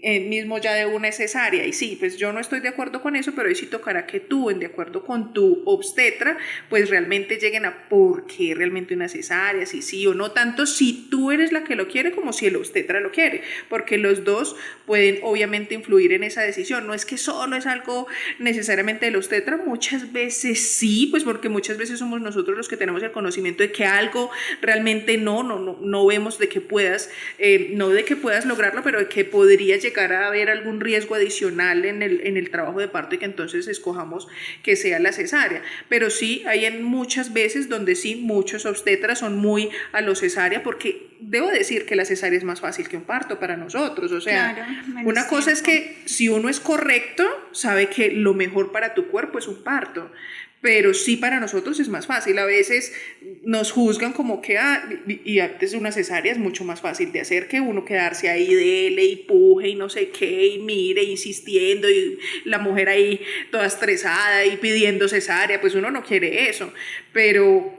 mismo ya de una es cesárea, y sí, pues yo no estoy de acuerdo con eso, pero ahí sí tocará que tú, de acuerdo con tu obstetra, pues realmente lleguen a por qué realmente una cesárea, si sí o no, tanto si tú eres la que lo quiere como si el obstetra lo quiere, porque los dos pueden obviamente influir en esa decisión, no es que solo es algo necesariamente del obstetra, muchas veces sí, pues porque muchas veces somos nosotros los que tenemos el conocimiento de que algo realmente no vemos de que puedas, no de que puedas lograrlo, pero de que podría llegar a haber algún riesgo adicional en el trabajo de parto y que entonces escojamos que sea la cesárea. Pero sí, hay en muchas veces donde sí, muchos obstetras son muy a lo cesárea, porque debo decir que la cesárea es más fácil que un parto para nosotros. O sea, Claro, una menos cosa es tiempo. que si uno es correcto, sabe que lo mejor para tu cuerpo es un parto, pero sí para nosotros es más fácil. A veces nos juzgan como que, y antes de una cesárea es mucho más fácil de hacer que uno quedarse ahí, dele y puje y no sé qué, y mire, insistiendo, y la mujer ahí toda estresada y pidiendo cesárea, pues uno no quiere eso, pero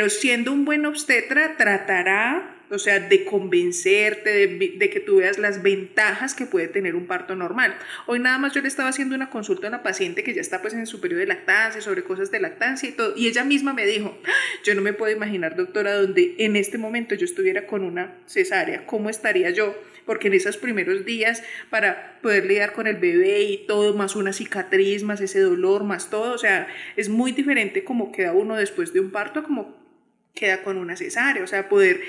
siendo un buen obstetra tratará, o sea, de convencerte, de que tú veas las ventajas que puede tener un parto normal. Hoy nada más yo le estaba haciendo una consulta a una paciente que ya está pues en su periodo de lactancia, sobre cosas de lactancia y todo, y ella misma me dijo, yo no me puedo imaginar, doctora, donde en este momento yo estuviera con una cesárea, ¿cómo estaría yo? Porque en esos primeros días, para poder lidiar con el bebé y todo, más una cicatriz, más ese dolor, más todo, o sea, es muy diferente como queda uno después de un parto, como queda con una cesárea, o sea, poder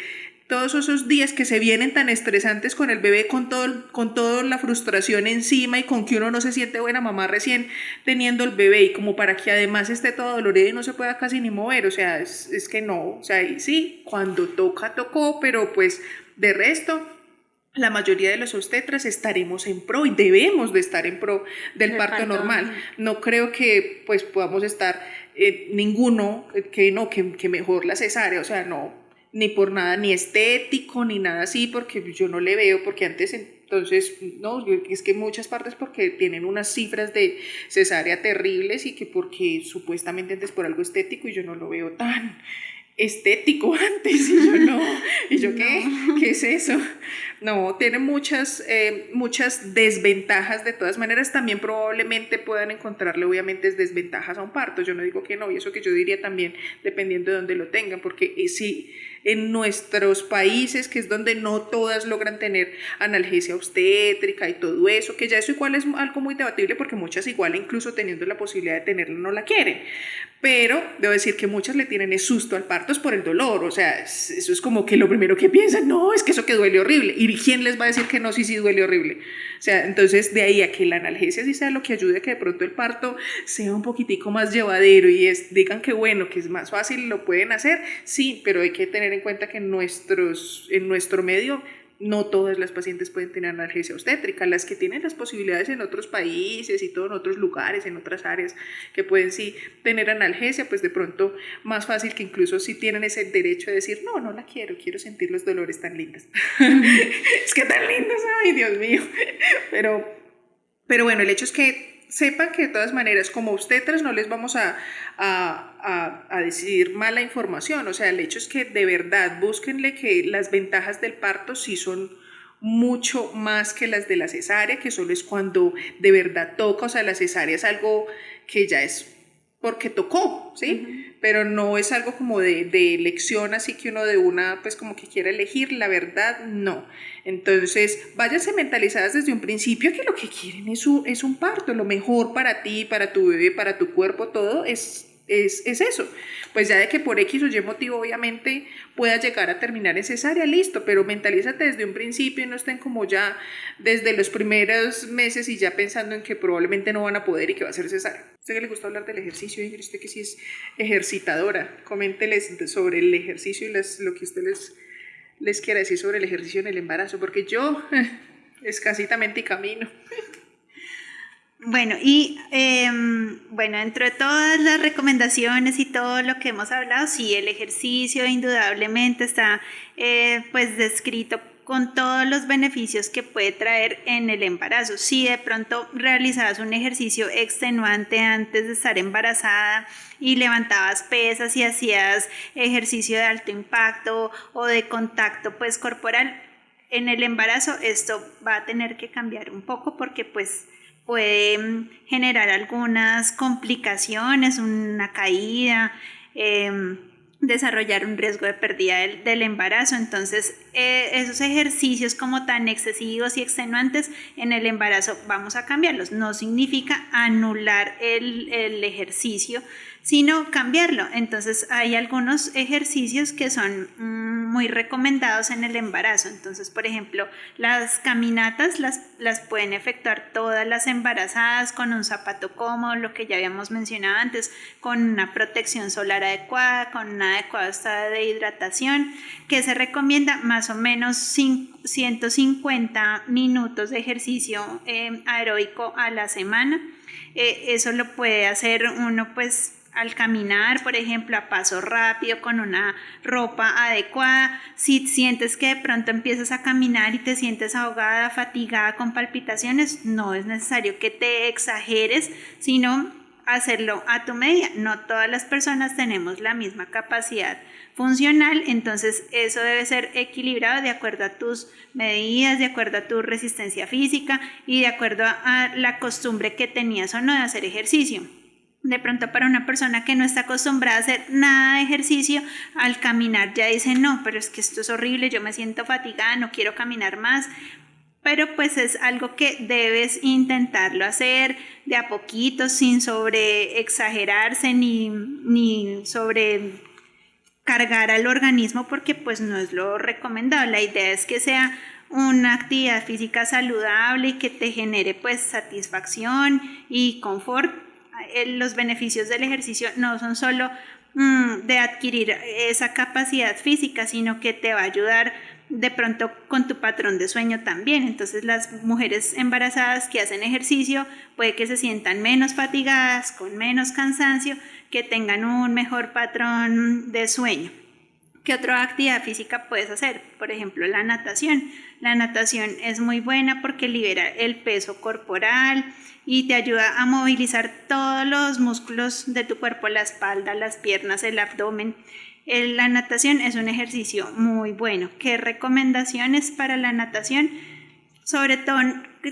todos esos días que se vienen tan estresantes con el bebé, con toda la frustración encima y con que uno no se siente buena mamá recién teniendo el bebé y como para que además esté todo dolorido y no se pueda casi ni mover, o sea, es que no, o sea, y sí, cuando toca, tocó, pero pues de resto la mayoría de los obstetras estaremos en pro y debemos de estar en pro del Del parto parto. normal. No creo que pues podamos estar ninguno que mejor la cesárea, o sea, no, ni por nada, ni estético, ni nada así, porque yo no le veo, porque antes entonces, no, es que muchas partes porque tienen unas cifras de cesárea terribles y que porque supuestamente antes por algo estético y yo no lo veo tan estético antes y yo no, y yo No. ¿qué es eso? No, tiene muchas desventajas de todas maneras, también probablemente puedan encontrarle obviamente desventajas a un parto, yo no digo que no, y eso que yo diría también dependiendo de dónde lo tengan, porque si en nuestros países, que es donde no todas logran tener analgesia obstétrica y todo eso, que ya eso igual es algo muy debatible porque muchas igual incluso teniendo la posibilidad de tenerla no la quieren, pero debo decir que muchas le tienen es susto al parto es por el dolor, o sea, eso es como que lo primero que piensan, no, es que eso que duele horrible, ¿y quién les va a decir que no, sí duele horrible? O sea, entonces de ahí a que la analgesia sí sea lo que ayude a que de pronto el parto sea un poquitico más llevadero y digan que bueno, que es más fácil, lo pueden hacer, sí, pero hay que tener en cuenta que en nuestro medio no todas las pacientes pueden tener analgesia obstétrica, las que tienen las posibilidades en otros países y todo en otros lugares, en otras áreas que pueden sí tener analgesia, pues de pronto más fácil que incluso sí tienen ese derecho de decir, no la quiero sentir los dolores tan lindos. Es que tan lindos, ay Dios mío. Pero bueno, el hecho es que sepan que de todas maneras como obstetras no les vamos a decir mala información, o sea, el hecho es que de verdad búsquenle que las ventajas del parto sí son mucho más que las de la cesárea, que solo es cuando de verdad toca, o sea, la cesárea es algo que ya es porque tocó, ¿sí? Pero no es algo como de elección, así que uno de una, pues como que quiera elegir, la verdad, no. Entonces, váyanse mentalizadas desde un principio que lo que quieren es un parto, lo mejor para ti, para tu bebé, para tu cuerpo, todo es eso. Pues ya de que por X o Y motivo obviamente pueda llegar a terminar en cesárea, listo, pero mentalízate desde un principio y no estén como ya desde los primeros meses y ya pensando en que probablemente no van a poder y que va a ser cesárea. ¿A usted que le gusta hablar del ejercicio? Y usted que sí es ejercitadora, coménteles sobre el ejercicio y lo que usted les quiera decir sobre el ejercicio en el embarazo, porque yo escasitamente camino. Bueno, bueno, dentro de todas las recomendaciones y todo lo que hemos hablado, sí, el ejercicio indudablemente está pues descrito con todos los beneficios que puede traer en el embarazo. Si de pronto realizabas un ejercicio extenuante antes de estar embarazada y levantabas pesas y hacías ejercicio de alto impacto o de contacto pues corporal, en el embarazo esto va a tener que cambiar un poco porque pues puede generar algunas complicaciones, una caída, desarrollar un riesgo de pérdida del embarazo. Entonces, esos ejercicios como tan excesivos y extenuantes en el embarazo vamos a cambiarlos. No significa anular el ejercicio, sino cambiarlo. Entonces, hay algunos ejercicios que son muy recomendados en el embarazo. Entonces, por ejemplo, las caminatas las pueden efectuar todas las embarazadas con un zapato cómodo, lo que ya habíamos mencionado antes, con una protección solar adecuada, con un adecuado estado de hidratación, que se recomienda más o menos 150 minutos de ejercicio aeróbico a la semana. Eso lo puede hacer uno pues al caminar, por ejemplo, a paso rápido, con una ropa adecuada. Si sientes que de pronto empiezas a caminar y te sientes ahogada, fatigada, con palpitaciones, no es necesario que te exageres, sino hacerlo a tu medida. No todas las personas tenemos la misma capacidad funcional, entonces eso debe ser equilibrado de acuerdo a tus medidas, de acuerdo a tu resistencia física y de acuerdo a la costumbre que tenías o no de hacer ejercicio. De pronto para una persona que no está acostumbrada a hacer nada de ejercicio, al caminar ya dice, no, pero es que esto es horrible, yo me siento fatigada, no quiero caminar más. Pero pues es algo que debes intentarlo hacer de a poquito, sin sobre exagerarse ni sobre cargar al organismo, porque pues no es lo recomendado. La idea es que sea una actividad física saludable y que te genere pues satisfacción y confort. Los beneficios del ejercicio no son solo de adquirir esa capacidad física, sino que te va a ayudar de pronto con tu patrón de sueño también. Entonces las mujeres embarazadas que hacen ejercicio puede que se sientan menos fatigadas, con menos cansancio, que tengan un mejor patrón de sueño. ¿Qué otra actividad física puedes hacer? Por ejemplo, la natación. La natación es muy buena porque libera el peso corporal y te ayuda a movilizar todos los músculos de tu cuerpo, la espalda, las piernas, el abdomen. La natación es un ejercicio muy bueno. ¿Qué recomendaciones para la natación? Sobre todo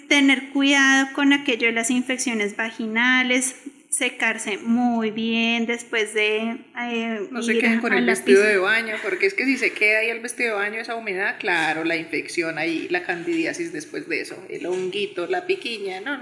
tener cuidado con aquello de las infecciones vaginales, secarse muy bien después de no se queden con el vestido de baño, porque es que si se queda ahí el vestido de baño, esa humedad, claro, la infección ahí, la candidiasis después de eso, el honguito, la piquiña, no.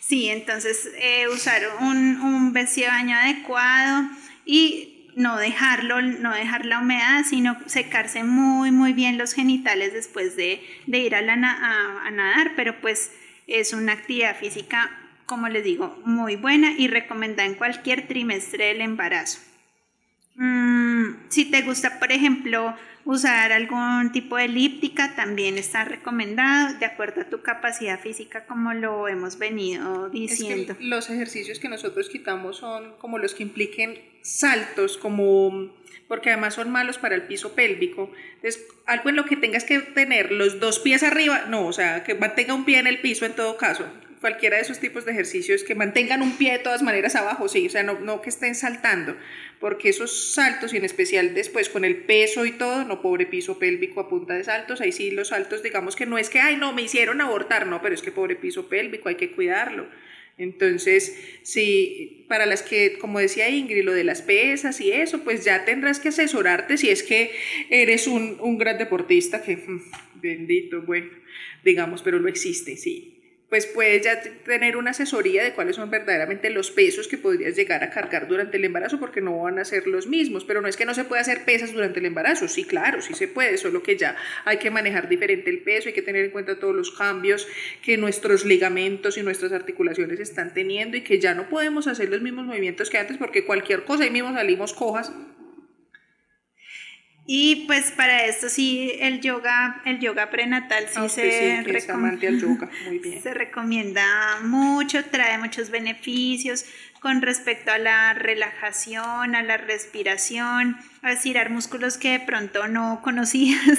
Sí, entonces usar un vestido de baño adecuado y no dejar la humedad, sino secarse muy bien los genitales después de ir a nadar, pero pues es una actividad física, como les digo, muy buena y recomendada en cualquier trimestre del embarazo. Si te gusta, por ejemplo, usar algún tipo de elíptica, también está recomendado de acuerdo a tu capacidad física, como lo hemos venido diciendo. Es que los ejercicios que nosotros quitamos son como los que impliquen saltos, como porque además son malos para el piso pélvico. Entonces, algo en lo que tengas que tener los dos pies arriba, no, o sea, que mantenga un pie en el piso en todo caso. Cualquiera de esos tipos de ejercicios que mantengan un pie de todas maneras abajo, sí, o sea, no que estén saltando, porque esos saltos, y en especial después con el peso y todo, no, pobre piso pélvico a punta de saltos, ahí sí los saltos, digamos que no es que, ay, no, me hicieron abortar, no, pero es que pobre piso pélvico, hay que cuidarlo. Entonces, sí, para las que, como decía Ingrid, lo de las pesas y eso, pues ya tendrás que asesorarte si es que eres un gran deportista, que bendito, bueno, digamos, pero lo existe, sí. Pues puedes ya tener una asesoría de cuáles son verdaderamente los pesos que podrías llegar a cargar durante el embarazo, porque no van a ser los mismos, pero no es que no se pueda hacer pesas durante el embarazo, sí, claro, sí se puede, solo que ya hay que manejar diferente el peso, hay que tener en cuenta todos los cambios que nuestros ligamentos y nuestras articulaciones están teniendo y que ya no podemos hacer los mismos movimientos que antes, porque cualquier cosa ahí mismo salimos cojas. Y pues para esto sí, el yoga prenatal sí Sí, que es amante al yoga, muy bien. se recomienda mucho, trae muchos beneficios con respecto a la relajación, a la respiración, a estirar músculos que de pronto no conocías.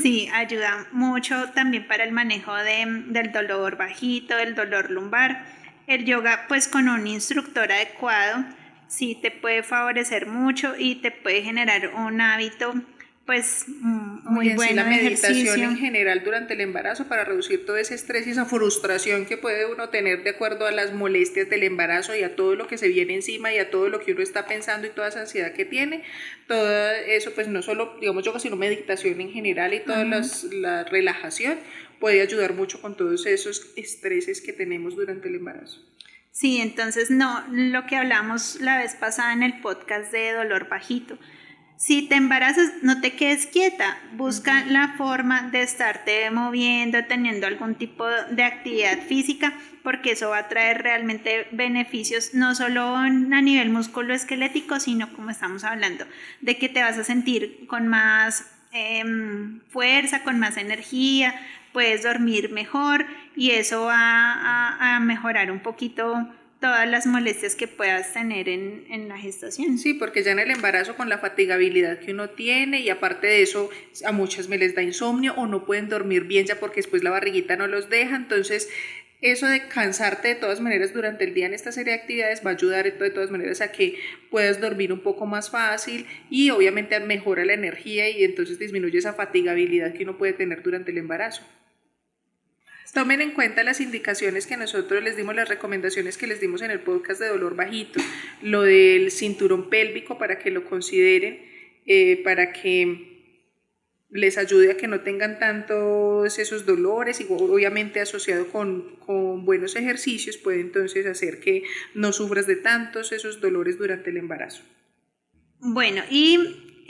Sí, ayuda mucho también para el manejo del dolor bajito, del dolor lumbar. El yoga, pues con un instructor adecuado, sí te puede favorecer mucho y te puede generar un hábito pues muy Y en sí bueno la de meditación ejercicio. en general durante el embarazo para reducir todo ese estrés y esa frustración que puede uno tener de acuerdo a las molestias del embarazo y a todo lo que se viene encima y a todo lo que uno está pensando y toda esa ansiedad que tiene, todo eso pues no solo digamos yoga sino meditación en general y toda la relajación puede ayudar mucho con todos esos estreses que tenemos durante el embarazo. Sí, entonces no, lo que hablamos la vez pasada en el podcast de dolor bajito. Si te embarazas, no te quedes quieta, busca la forma de estarte moviendo, teniendo algún tipo de actividad física, porque eso va a traer realmente beneficios, no solo a nivel musculoesquelético, sino como estamos hablando, de que te vas a sentir con más fuerza, con más energía, puedes dormir mejor y eso va a mejorar un poquito todas las molestias que puedas tener en la gestación. Sí, porque ya en el embarazo con la fatigabilidad que uno tiene y aparte de eso a muchas me les da insomnio o no pueden dormir bien ya porque después la barriguita no los deja, entonces eso de cansarte de todas maneras durante el día en esta serie de actividades va a ayudar de todas maneras a que puedas dormir un poco más fácil y obviamente mejora la energía y entonces disminuye esa fatigabilidad que uno puede tener durante el embarazo. Tomen en cuenta las indicaciones que nosotros les dimos, las recomendaciones que les dimos en el podcast de dolor bajito, lo del cinturón pélvico para que lo consideren, para que les ayude a que no tengan tantos esos dolores y obviamente asociado con buenos ejercicios puede entonces hacer que no sufras de tantos esos dolores durante el embarazo. Bueno, y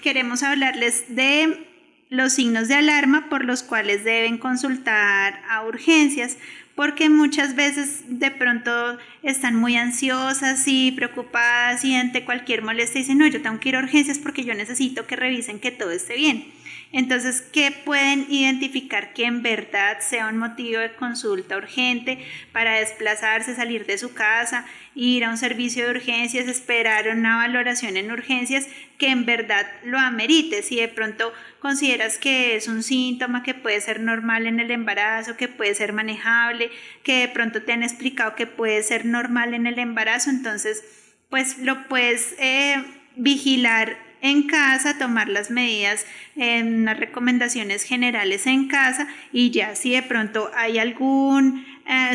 queremos hablarles de los signos de alarma por los cuales deben consultar a urgencias, porque muchas veces de pronto están muy ansiosas y preocupadas y ante cualquier molestia dicen, no, yo tengo que ir a urgencias porque yo necesito que revisen que todo esté bien. Entonces, ¿qué pueden identificar que en verdad sea un motivo de consulta urgente para desplazarse, salir de su casa, ir a un servicio de urgencias, esperar una valoración en urgencias que en verdad lo amerite? Si de pronto consideras que es un síntoma que puede ser normal en el embarazo, que puede ser manejable, que de pronto te han explicado que puede ser normal en el embarazo, entonces pues lo puedes vigilar en casa, tomar las medidas, las recomendaciones generales en casa y ya si de pronto hay algún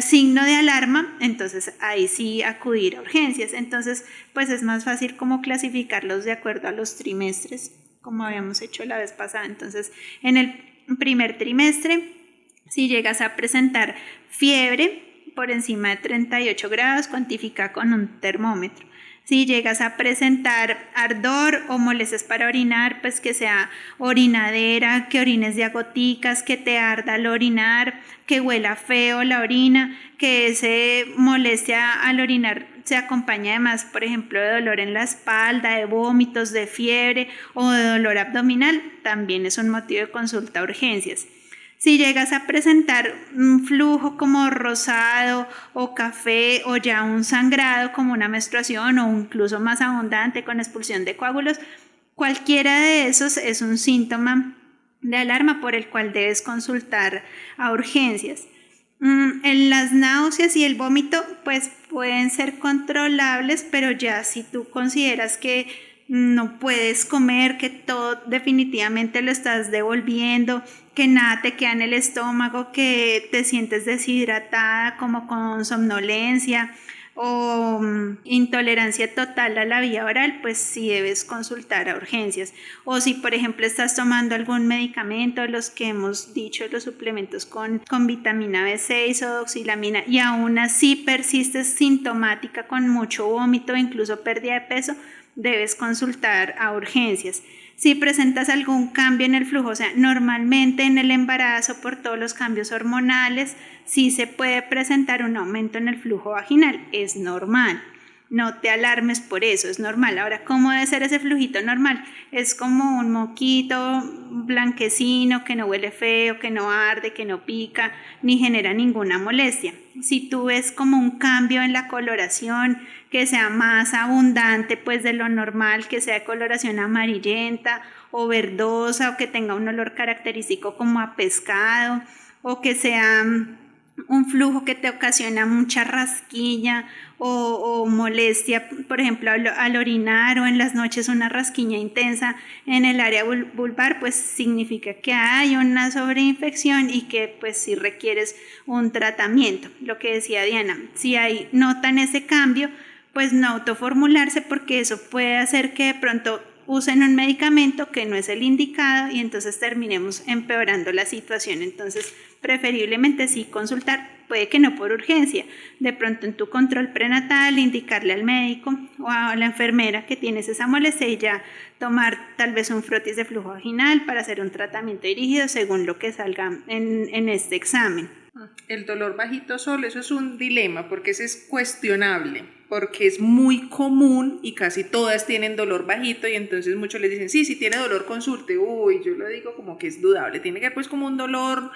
signo de alarma, entonces ahí sí acudir a urgencias. Entonces pues es más fácil como clasificarlos de acuerdo a los trimestres, como habíamos hecho la vez pasada. Entonces en el primer trimestre, si llegas a presentar fiebre por encima de 38 grados, cuantifica con un termómetro. Si llegas a presentar ardor o molestias para orinar, pues que sea orinadera, que orines de a goticas, que te arda al orinar, que huela feo la orina, que ese molestia al orinar se acompaña además, por ejemplo, de dolor en la espalda, de vómitos, de fiebre o de dolor abdominal, también es un motivo de consulta a urgencias. Si llegas a presentar un flujo como rosado o café o ya un sangrado como una menstruación o incluso más abundante con expulsión de coágulos, cualquiera de esos es un síntoma de alarma por el cual debes consultar a urgencias. En las náuseas y el vómito pues pueden ser controlables, pero ya si tú consideras que no puedes comer, que todo definitivamente lo estás devolviendo, que nada te queda en el estómago, que te sientes deshidratada como con somnolencia o intolerancia total a la vía oral, pues sí debes consultar a urgencias. O si por ejemplo estás tomando algún medicamento, los que hemos dicho, los suplementos con vitamina B6 o doxilamina, y aún así persistes sintomática con mucho vómito, incluso pérdida de peso, debes consultar a urgencias. Si presentas algún cambio en el flujo, o sea, normalmente en el embarazo por todos los cambios hormonales, sí se puede presentar un aumento en el flujo vaginal, es normal. no te alarmes por eso, es normal. Ahora, ¿cómo debe ser ese flujito normal? Es como un moquito blanquecino que no huele feo, que no arde, que no pica, ni genera ninguna molestia. Si tú ves como un cambio en la coloración, que sea más abundante pues de lo normal, que sea de coloración amarillenta o verdosa, o que tenga un olor característico como a pescado, o que sea un flujo que te ocasiona mucha rasquilla o molestia, por ejemplo, al orinar, o en las noches una rasquiña intensa en el área vulvar, pues significa que hay una sobreinfección y que pues sí requieres un tratamiento. Lo que decía Diana, si notan ese cambio, pues no autoformularse, porque eso puede hacer que de pronto usen un medicamento que no es el indicado y entonces terminemos empeorando la situación. Entonces, preferiblemente sí consultar, puede que no por urgencia, de pronto en tu control prenatal indicarle al médico o a la enfermera que tienes esa molestia y ya tomar tal vez un frotis de flujo vaginal para hacer un tratamiento dirigido según lo que salga en este examen. El dolor bajito solo, eso es un dilema porque ese es cuestionable, porque es muy común y casi todas tienen dolor bajito y entonces muchos les dicen, sí, si tiene dolor consulte. Uy, yo lo digo como que es dudable, tiene que haber pues como un dolor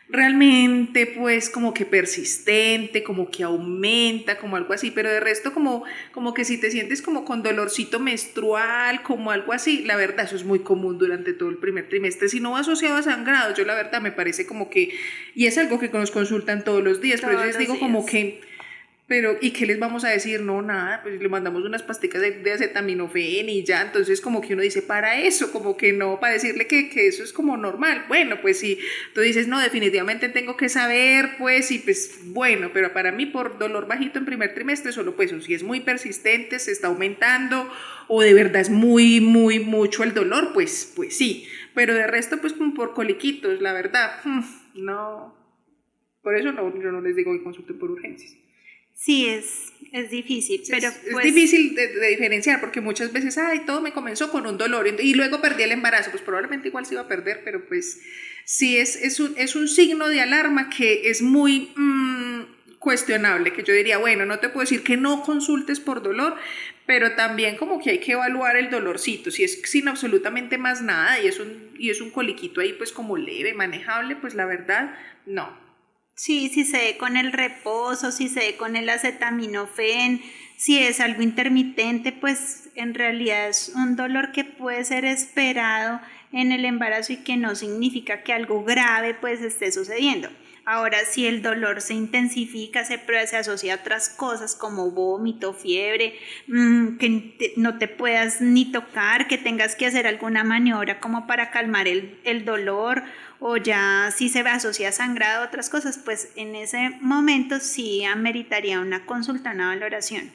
realmente pues como que persistente, como que aumenta, como algo así, pero de resto como que si te sientes como con dolorcito menstrual, como algo así, la verdad eso es muy común durante todo el primer trimestre, si no va asociado a sangrado, yo la verdad me parece como que, y es algo que nos consultan todos los días, pero yo les digo como que pero, ¿y qué les vamos a decir? No, nada, pues le mandamos unas pasticas de acetaminofén y ya, entonces como que uno dice, para eso, como que no, para decirle que eso es como normal. Bueno, pues si tú dices, no, definitivamente tengo que saber, pues, y pues, bueno, pero para mí por dolor bajito en primer trimestre, solo pues, o si es muy persistente, se está aumentando, o de verdad es muy, muy mucho el dolor, pues sí, pero de resto, pues, como por coliquitos, la verdad, no, por eso no, yo no les digo que consulten por urgencias. Sí, es difícil, pero pues, es difícil de diferenciar porque muchas veces, ay, todo me comenzó con un dolor y luego perdí el embarazo, pues probablemente igual se iba a perder, pero pues sí es un signo de alarma que es muy cuestionable, que yo diría, bueno, no te puedo decir que no consultes por dolor, pero también como que hay que evaluar el dolorcito, si es sin absolutamente más nada y es un coliquito ahí pues como leve, manejable, pues la verdad, no. Sí, si se ve con el reposo, si se ve con el acetaminofén, si es algo intermitente, pues en realidad es un dolor que puede ser esperado en el embarazo y que no significa que algo grave pues esté sucediendo. Ahora, si el dolor se intensifica, se asocia a otras cosas como vómito, fiebre, que no te puedas ni tocar, que tengas que hacer alguna maniobra como para calmar el dolor, o ya si se asocia a sangrado a otras cosas, pues en ese momento sí ameritaría una consulta, una valoración.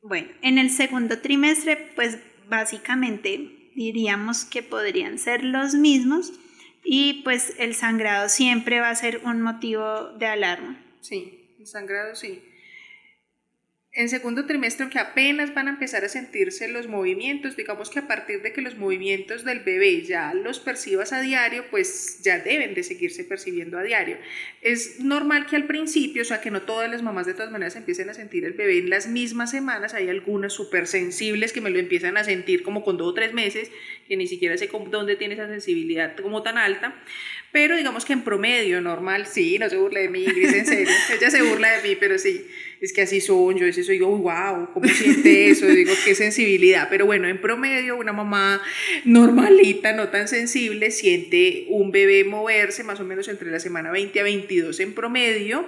Bueno, en el segundo trimestre, pues básicamente diríamos que podrían ser los mismos y pues el sangrado siempre va a ser un motivo de alarma. Sí, el sangrado sí. En segundo trimestre, aunque apenas van a empezar a sentirse los movimientos, digamos que a partir de que los movimientos del bebé ya los percibas a diario, pues ya deben de seguirse percibiendo a diario. Es normal que al principio, o sea que no todas las mamás de todas maneras empiecen a sentir el bebé en las mismas semanas, hay algunas súper sensibles que me lo empiezan a sentir como con 2 o 3 meses, que ni siquiera sé dónde tiene esa sensibilidad como tan alta, pero digamos que en promedio normal, sí, no se burla de mí, Gris, en serio, ella se burla de mí, pero sí, es que así son, yo a veces digo, wow, ¿cómo siente eso? Digo, qué sensibilidad, pero bueno, en promedio una mamá normalita, no tan sensible, siente un bebé moverse más o menos entre la semana 20 a 22 en promedio,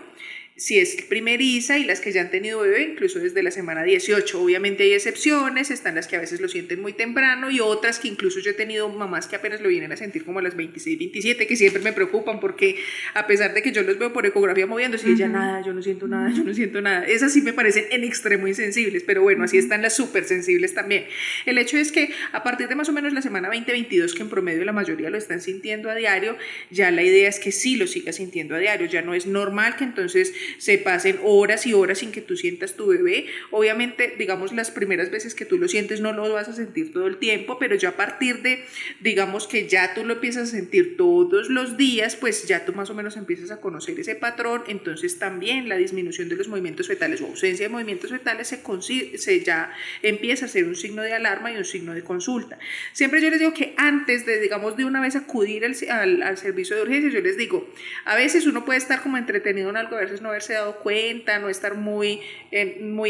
si es primeriza, y las que ya han tenido bebé incluso desde la semana 18. Obviamente hay excepciones, están las que a veces lo sienten muy temprano y otras que incluso yo he tenido mamás que apenas lo vienen a sentir como a las 26, 27, que siempre me preocupan porque a pesar de que yo los veo por ecografía moviéndose y ella nada, yo no siento nada, yo no siento nada. Esas sí me parecen en extremo insensibles, pero bueno, así están las súper sensibles también. El hecho es que a partir de más o menos la semana 20-22, que en promedio la mayoría lo están sintiendo a diario, ya la idea es que sí lo siga sintiendo a diario, ya no es normal que entonces se pasen horas y horas sin que tú sientas tu bebé. Obviamente, digamos, las primeras veces que tú lo sientes no lo vas a sentir todo el tiempo, pero ya a partir de, digamos que ya tú lo empiezas a sentir todos los días, pues ya tú más o menos empiezas a conocer ese patrón. Entonces también la disminución de los movimientos fetales o ausencia de movimientos fetales se ya empieza a ser un signo de alarma y un signo de consulta. Siempre yo les digo que antes de, digamos, de una vez acudir al servicio de urgencias, yo les digo, a veces uno puede estar como entretenido en algo, a veces no haberse dado cuenta, no estar muy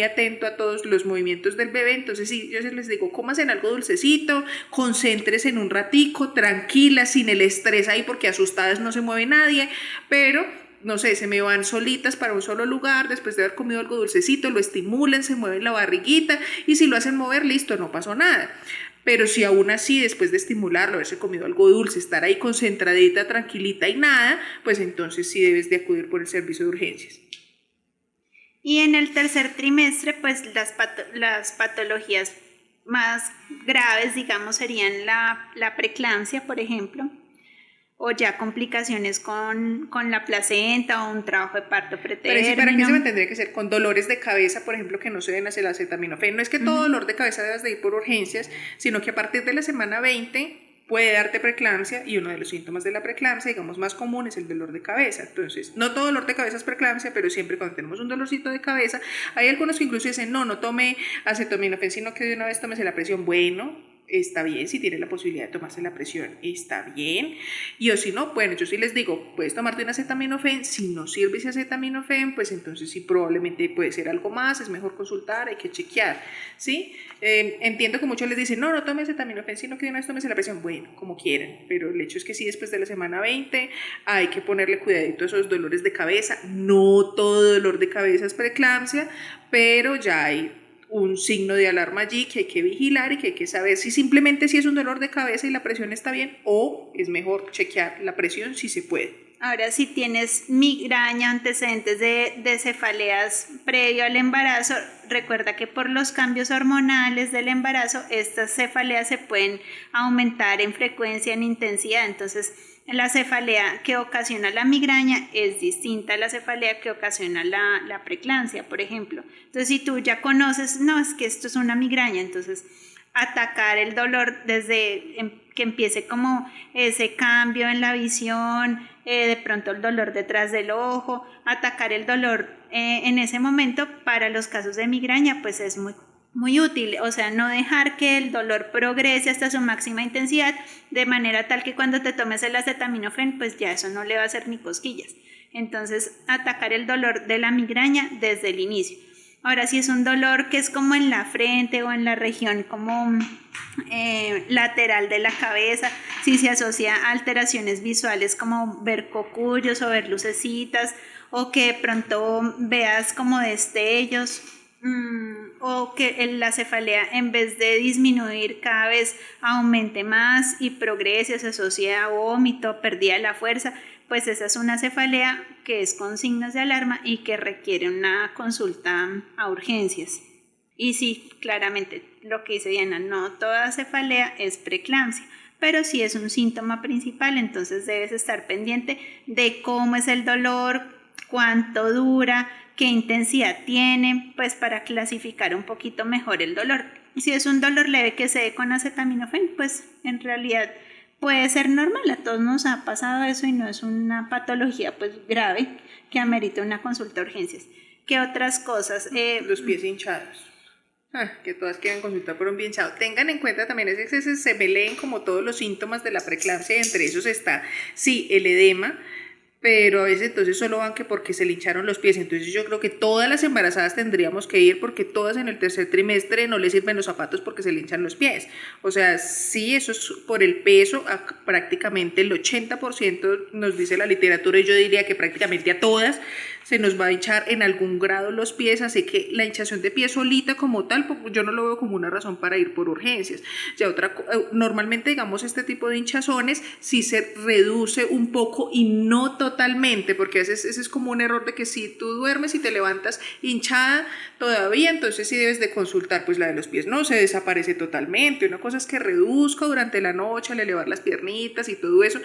atento a todos los movimientos del bebé. Entonces sí, yo les digo, cómase en algo dulcecito, concéntrese en un ratico, tranquila, sin el estrés ahí, porque asustadas no se mueve nadie, pero no sé, se me van solitas para un solo lugar después de haber comido algo dulcecito, lo estimulan, se mueven la barriguita, y si lo hacen mover, listo, no pasó nada. Pero si aún así, después de estimularlo, haberse comido algo dulce, estar ahí concentradita, tranquilita y nada, pues entonces sí debes de acudir por el servicio de urgencias. Y en el tercer trimestre, pues las patologías más graves, digamos, serían la preeclampsia, por ejemplo, o ya complicaciones con la placenta o un trabajo de parto pretérmino. Pero para qué se me tendría que ser con dolores de cabeza, por ejemplo, que no se den hacia el acetaminofén. No es que todo dolor de cabeza debas de ir por urgencias, sino que a partir de la semana 20 puede darte preeclampsia, y uno de los síntomas de la preeclampsia, digamos, más común es el dolor de cabeza. Entonces, no todo dolor de cabeza es preeclampsia, pero siempre cuando tenemos un dolorcito de cabeza, hay algunos que incluso dicen, no tome acetaminofén, sino que de una vez tómese la presión. Bueno, está bien, si tiene la posibilidad de tomarse la presión, está bien. Y o si no, bueno, yo sí les digo, puedes tomarte un acetaminofén. Si no sirve ese acetaminofén, pues entonces sí, probablemente puede ser algo más, es mejor consultar, hay que chequear, ¿sí? Entiendo que muchos les dicen, no tome acetaminofén, sino que de una vez tómese la presión. Bueno, como quieran, pero el hecho es que sí, después de la semana 20 hay que ponerle cuidadito a esos dolores de cabeza. No todo dolor de cabeza es preeclampsia, pero ya hay un signo de alarma allí que hay que vigilar y que hay que saber si es un dolor de cabeza y la presión está bien, o es mejor chequear la presión si se puede. Ahora, si tienes migraña, antecedentes de cefaleas previo al embarazo, recuerda que por los cambios hormonales del embarazo, estas cefaleas se pueden aumentar en frecuencia, en intensidad. Entonces, la cefalea que ocasiona la migraña es distinta a la cefalea que ocasiona la preeclampsia, por ejemplo. Entonces, si tú ya conoces, no, es que esto es una migraña, entonces atacar el dolor desde que empiece como ese cambio en la visión, de pronto el dolor detrás del ojo, atacar el dolor en ese momento para los casos de migraña, pues es muy útil. O sea, no dejar que el dolor progrese hasta su máxima intensidad, de manera tal que cuando te tomes el acetaminofén, pues ya eso no le va a hacer ni cosquillas. Entonces, atacar el dolor de la migraña desde el inicio. Ahora, si es un dolor que es como en la frente o en la región como lateral de la cabeza, si se asocia a alteraciones visuales como ver cocuyos o ver lucecitas, o que de pronto veas como destellos, o que la cefalea, en vez de disminuir, cada vez aumente más y progrese, se asocia a vómito, pérdida de la fuerza, pues esa es una cefalea que es con signos de alarma y que requiere una consulta a urgencias. Y sí, claramente lo que dice Diana, no toda cefalea es preeclampsia, pero si es un síntoma principal, entonces debes estar pendiente de cómo es el dolor, cuánto dura, qué intensidad tiene, pues para clasificar un poquito mejor el dolor. Si es un dolor leve que se dé con acetaminofén, pues en realidad puede ser normal, a todos nos ha pasado eso y no es una patología pues grave que amerite una consulta de urgencias. ¿Qué otras cosas? Los pies hinchados. Que todas quieren consultar por un pie hinchado. Tengan en cuenta también, se me leen como todos los síntomas de la preeclampsia, y entre esos está, sí, el edema, pero a veces entonces solo van que porque se le hincharon los pies. Entonces yo creo que todas las embarazadas tendríamos que ir, porque todas en el tercer trimestre no les sirven los zapatos porque se le hinchan los pies. O sea, sí, eso es por el peso, prácticamente el 80% nos dice la literatura, y yo diría que prácticamente a todas se nos va a hinchar en algún grado los pies, así que la hinchación de pies solita como tal, yo no lo veo como una razón para ir por urgencias. Ya normalmente, digamos, este tipo de hinchazones sí se reduce un poco y no totalmente, porque ese es como un error de que si tú duermes y te levantas hinchada todavía, entonces sí debes de consultar. Pues la de los pies no se desaparece totalmente, una cosa es que reduzca durante la noche al elevar las piernitas y todo eso,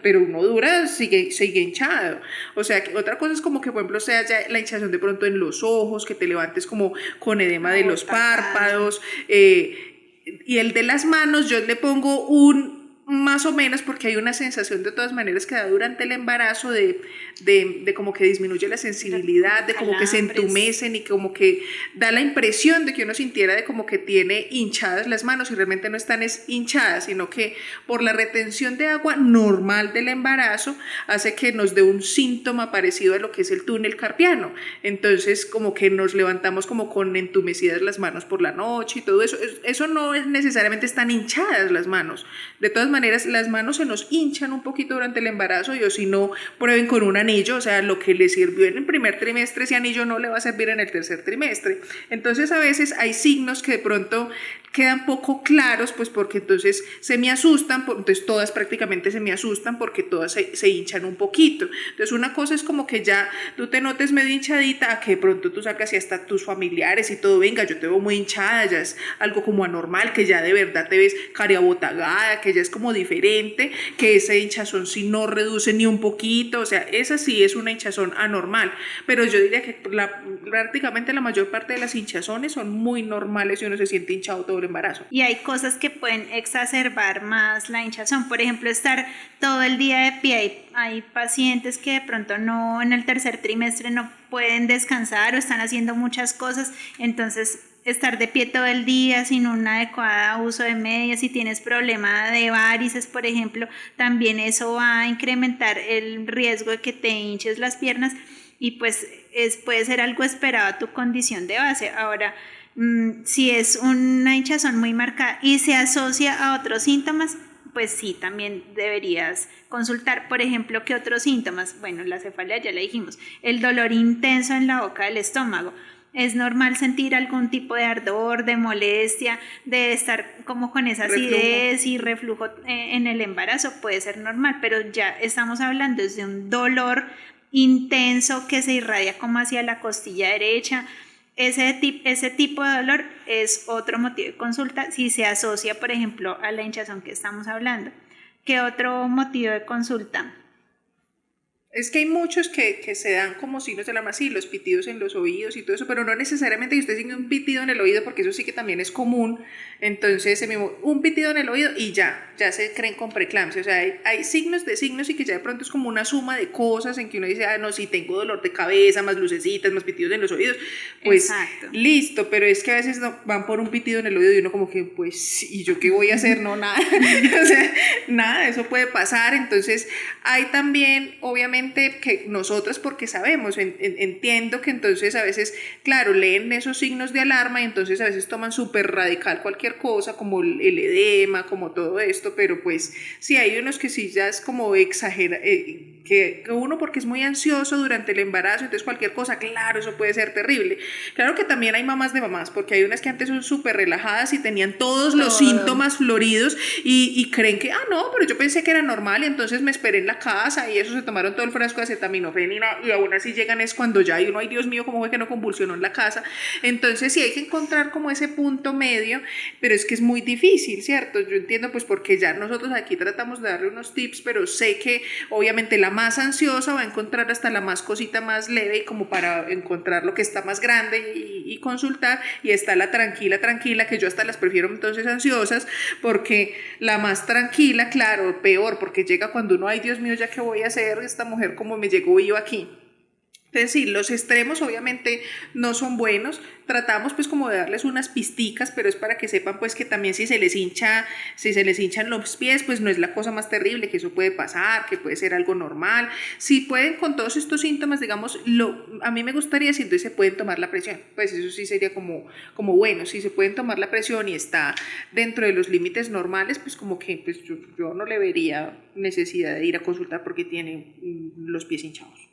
pero uno dura, sigue hinchado. O sea, que otra cosa es como que podemos ejemplo, sea ya la hinchazón de pronto en los ojos, que te levantes como con edema de los párpados, y el de las manos yo le pongo un más o menos, porque hay una sensación de todas maneras que da durante el embarazo de como que disminuye la sensibilidad, de como que se entumecen y como que da la impresión de que uno sintiera de como que tiene hinchadas las manos y realmente no están hinchadas, sino que por la retención de agua normal del embarazo hace que nos dé un síntoma parecido a lo que es el túnel carpiano. Entonces como que nos levantamos como con entumecidas las manos por la noche y todo eso. Eso no es necesariamente están hinchadas las manos. De todas maneras, las manos se nos hinchan un poquito durante el embarazo y o si no, prueben con un anillo, o sea, lo que les sirvió en el primer trimestre, ese anillo no le va a servir en el tercer trimestre. Entonces, a veces hay signos que de pronto quedan poco claros, pues porque entonces se me asustan, entonces todas prácticamente se me asustan porque todas se hinchan un poquito. Entonces una cosa es como que ya tú te notes medio hinchadita, a que de pronto tú sacas y hasta tus familiares y todo, venga, yo te veo muy hinchada, ya es algo como anormal, que ya de verdad te ves cariabotagada, que ya es como diferente, que esa hinchazón sí no reduce ni un poquito, o sea, esa sí es una hinchazón anormal, pero yo diría que prácticamente la mayor parte de las hinchazones son muy normales y uno se siente hinchado todo el embarazo. Y hay cosas que pueden exacerbar más la hinchazón, por ejemplo, estar todo el día de pie. Hay pacientes que de pronto no, en el tercer trimestre no pueden descansar o están haciendo muchas cosas, entonces estar de pie todo el día sin un adecuado uso de medias, si tienes problema de varices, por ejemplo, también eso va a incrementar el riesgo de que te hinches las piernas y pues puede ser algo esperado a tu condición de base. Ahora, si es una hinchazón muy marcada y se asocia a otros síntomas, pues sí, también deberías consultar. Por ejemplo, ¿qué otros síntomas? Bueno, la cefalea ya la dijimos, el dolor intenso en la boca del estómago. Es normal sentir algún tipo de ardor, de molestia, de estar como con esa acidez y reflujo en el embarazo, puede ser normal, pero ya estamos hablando de un dolor intenso que se irradia como hacia la costilla derecha. Ese tipo de dolor es otro motivo de consulta si se asocia, por ejemplo, a la hinchazón que estamos hablando. ¿Qué otro motivo de consulta? Es que hay muchos que se dan como signos de alarma, sí, los pitidos en los oídos y todo eso, pero no necesariamente que usted tenga un pitido en el oído, porque eso sí que también es común. Entonces, un pitido en el oído y ya se creen con preeclampsia. O sea, hay signos de signos y que ya de pronto es como una suma de cosas en que uno dice, no, si tengo dolor de cabeza, más lucecitas, más pitidos en los oídos, pues exacto, listo, pero es que a veces van por un pitido en el oído y uno como que, pues, ¿y yo qué voy a hacer? No, nada. O sea, nada, eso puede pasar. Entonces, hay también, obviamente, que nosotras, porque sabemos, entiendo que entonces a veces, claro, leen esos signos de alarma y entonces a veces toman súper radical cualquier cosa, como el edema, como todo esto, pero pues sí, hay unos que sí ya es como exagera, que uno porque es muy ansioso durante el embarazo, entonces cualquier cosa, claro, eso puede ser terrible. Claro que también hay mamás de mamás, porque hay unas que antes son súper relajadas y tenían todos los síntomas floridos y creen que, no, pero yo pensé que era normal y entonces me esperé en la casa y eso, se tomaron todo el frasco de acetaminofén y aún así llegan es cuando ya hay uno, ay Dios mío, cómo fue que no convulsionó en la casa. Entonces sí hay que encontrar como ese punto medio, pero es que es muy difícil, ¿cierto? Yo entiendo pues porque ya nosotros aquí tratamos de darle unos tips, pero sé que obviamente la más ansiosa va a encontrar hasta la más cosita más leve y como para encontrar lo que está más grande y consultar, y está la tranquila, que yo hasta las prefiero entonces ansiosas, porque la más tranquila, claro, peor, porque llega cuando uno, ay Dios mío, ya qué voy a hacer, esta mujer como me llegó yo aquí. Entonces sí, los extremos obviamente no son buenos, tratamos pues como de darles unas pisticas, pero es para que sepan pues que también si se les hinchan los pies, pues no es la cosa más terrible, que eso puede pasar, que puede ser algo normal. Si pueden con todos estos síntomas, digamos, a mí me gustaría si entonces se pueden tomar la presión, pues eso sí sería como bueno, si se pueden tomar la presión y está dentro de los límites normales, pues como que pues yo no le vería necesidad de ir a consultar porque tiene los pies hinchados.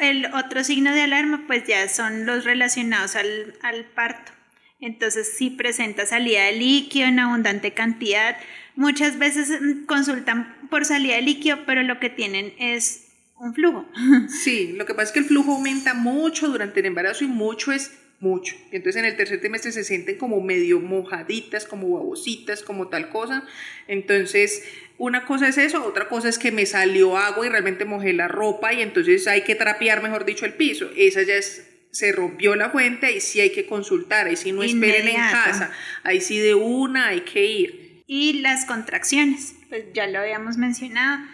El otro signo de alarma pues ya son los relacionados al parto. Entonces si presenta salida de líquido en abundante cantidad, muchas veces consultan por salida de líquido, pero lo que tienen es un flujo. Sí, lo que pasa es que el flujo aumenta mucho durante el embarazo y mucho es mucho. Y entonces en el tercer trimestre se sienten como medio mojaditas, como babositas, como tal cosa. Entonces, una cosa es eso, otra cosa es que me salió agua y realmente mojé la ropa y entonces hay que trapear, mejor dicho, el piso. Esa ya es, se rompió la fuente, ahí sí hay que consultar, ahí sí no esperen en casa, ahí sí de una hay que ir. Y las contracciones, pues ya lo habíamos mencionado.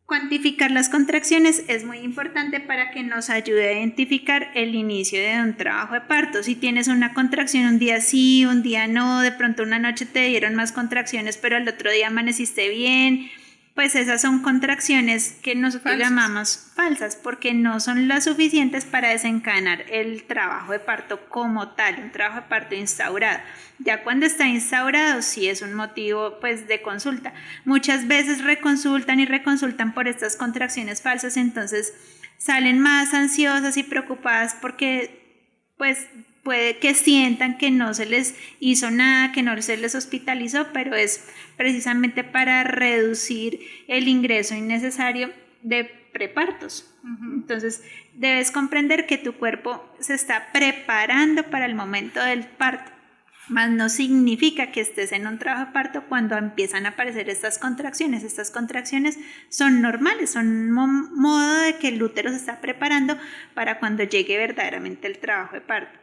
Cuantificar las contracciones es muy importante para que nos ayude a identificar el inicio de un trabajo de parto. Si tienes una contracción un día sí, un día no, de pronto una noche te dieron más contracciones, pero al otro día amaneciste bien, pues esas son contracciones que nosotros llamamos falsas, porque no son las suficientes para desencadenar el trabajo de parto como tal, un trabajo de parto instaurado. Ya cuando está instaurado sí es un motivo pues de consulta. Muchas veces reconsultan y reconsultan por estas contracciones falsas, entonces salen más ansiosas y preocupadas porque pues puede que sientan que no se les hizo nada, que no se les hospitalizó, pero es precisamente para reducir el ingreso innecesario de prepartos. Entonces, debes comprender que tu cuerpo se está preparando para el momento del parto, mas no significa que estés en un trabajo de parto cuando empiezan a aparecer estas contracciones. Estas contracciones son normales, son un modo de que el útero se está preparando para cuando llegue verdaderamente el trabajo de parto.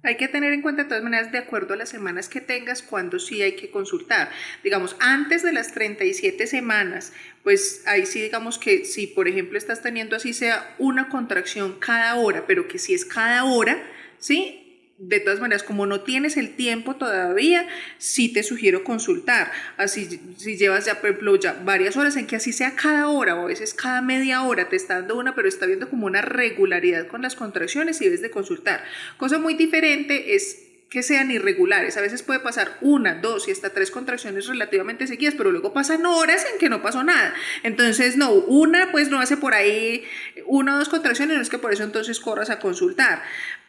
Hay que tener en cuenta de todas maneras, de acuerdo a las semanas que tengas, cuándo sí hay que consultar. Digamos, antes de las 37 semanas, pues ahí sí digamos que si por ejemplo estás teniendo así sea una contracción cada hora, pero que si es cada hora, ¿sí? De todas maneras, como no tienes el tiempo todavía, sí te sugiero consultar. Así, si llevas ya, por ejemplo, ya varias horas en que así sea cada hora o a veces cada media hora te está dando una, pero está viendo como una regularidad con las contracciones y debes de consultar. Cosa muy diferente es que sean irregulares. A veces puede pasar una, dos y hasta tres contracciones relativamente seguidas, pero luego pasan horas en que no pasó nada. Entonces, no, una pues no hace por ahí una o dos contracciones, no es que por eso entonces corras a consultar.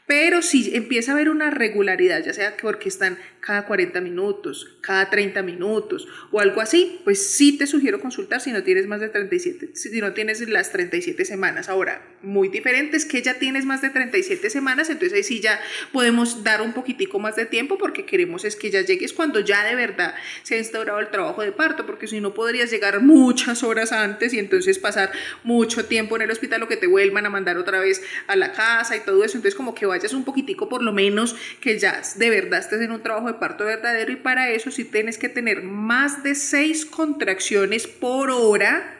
Pero si empieza a haber una regularidad, ya sea porque están cada 40 minutos, cada 30 minutos o algo así, pues sí te sugiero consultar si no tienes más de 37, si no tienes las 37 semanas. Ahora, muy diferente es que ya tienes más de 37 semanas, entonces ahí sí ya podemos dar un poquitico más de tiempo porque queremos es que ya llegues cuando ya de verdad se ha instaurado el trabajo de parto, porque si no podrías llegar muchas horas antes y entonces pasar mucho tiempo en el hospital o que te vuelvan a mandar otra vez a la casa y todo eso, entonces como que vayas un poquitico por lo menos que ya de verdad estés en un trabajo de parto verdadero y para eso sí tienes que tener más de 6 contracciones por hora,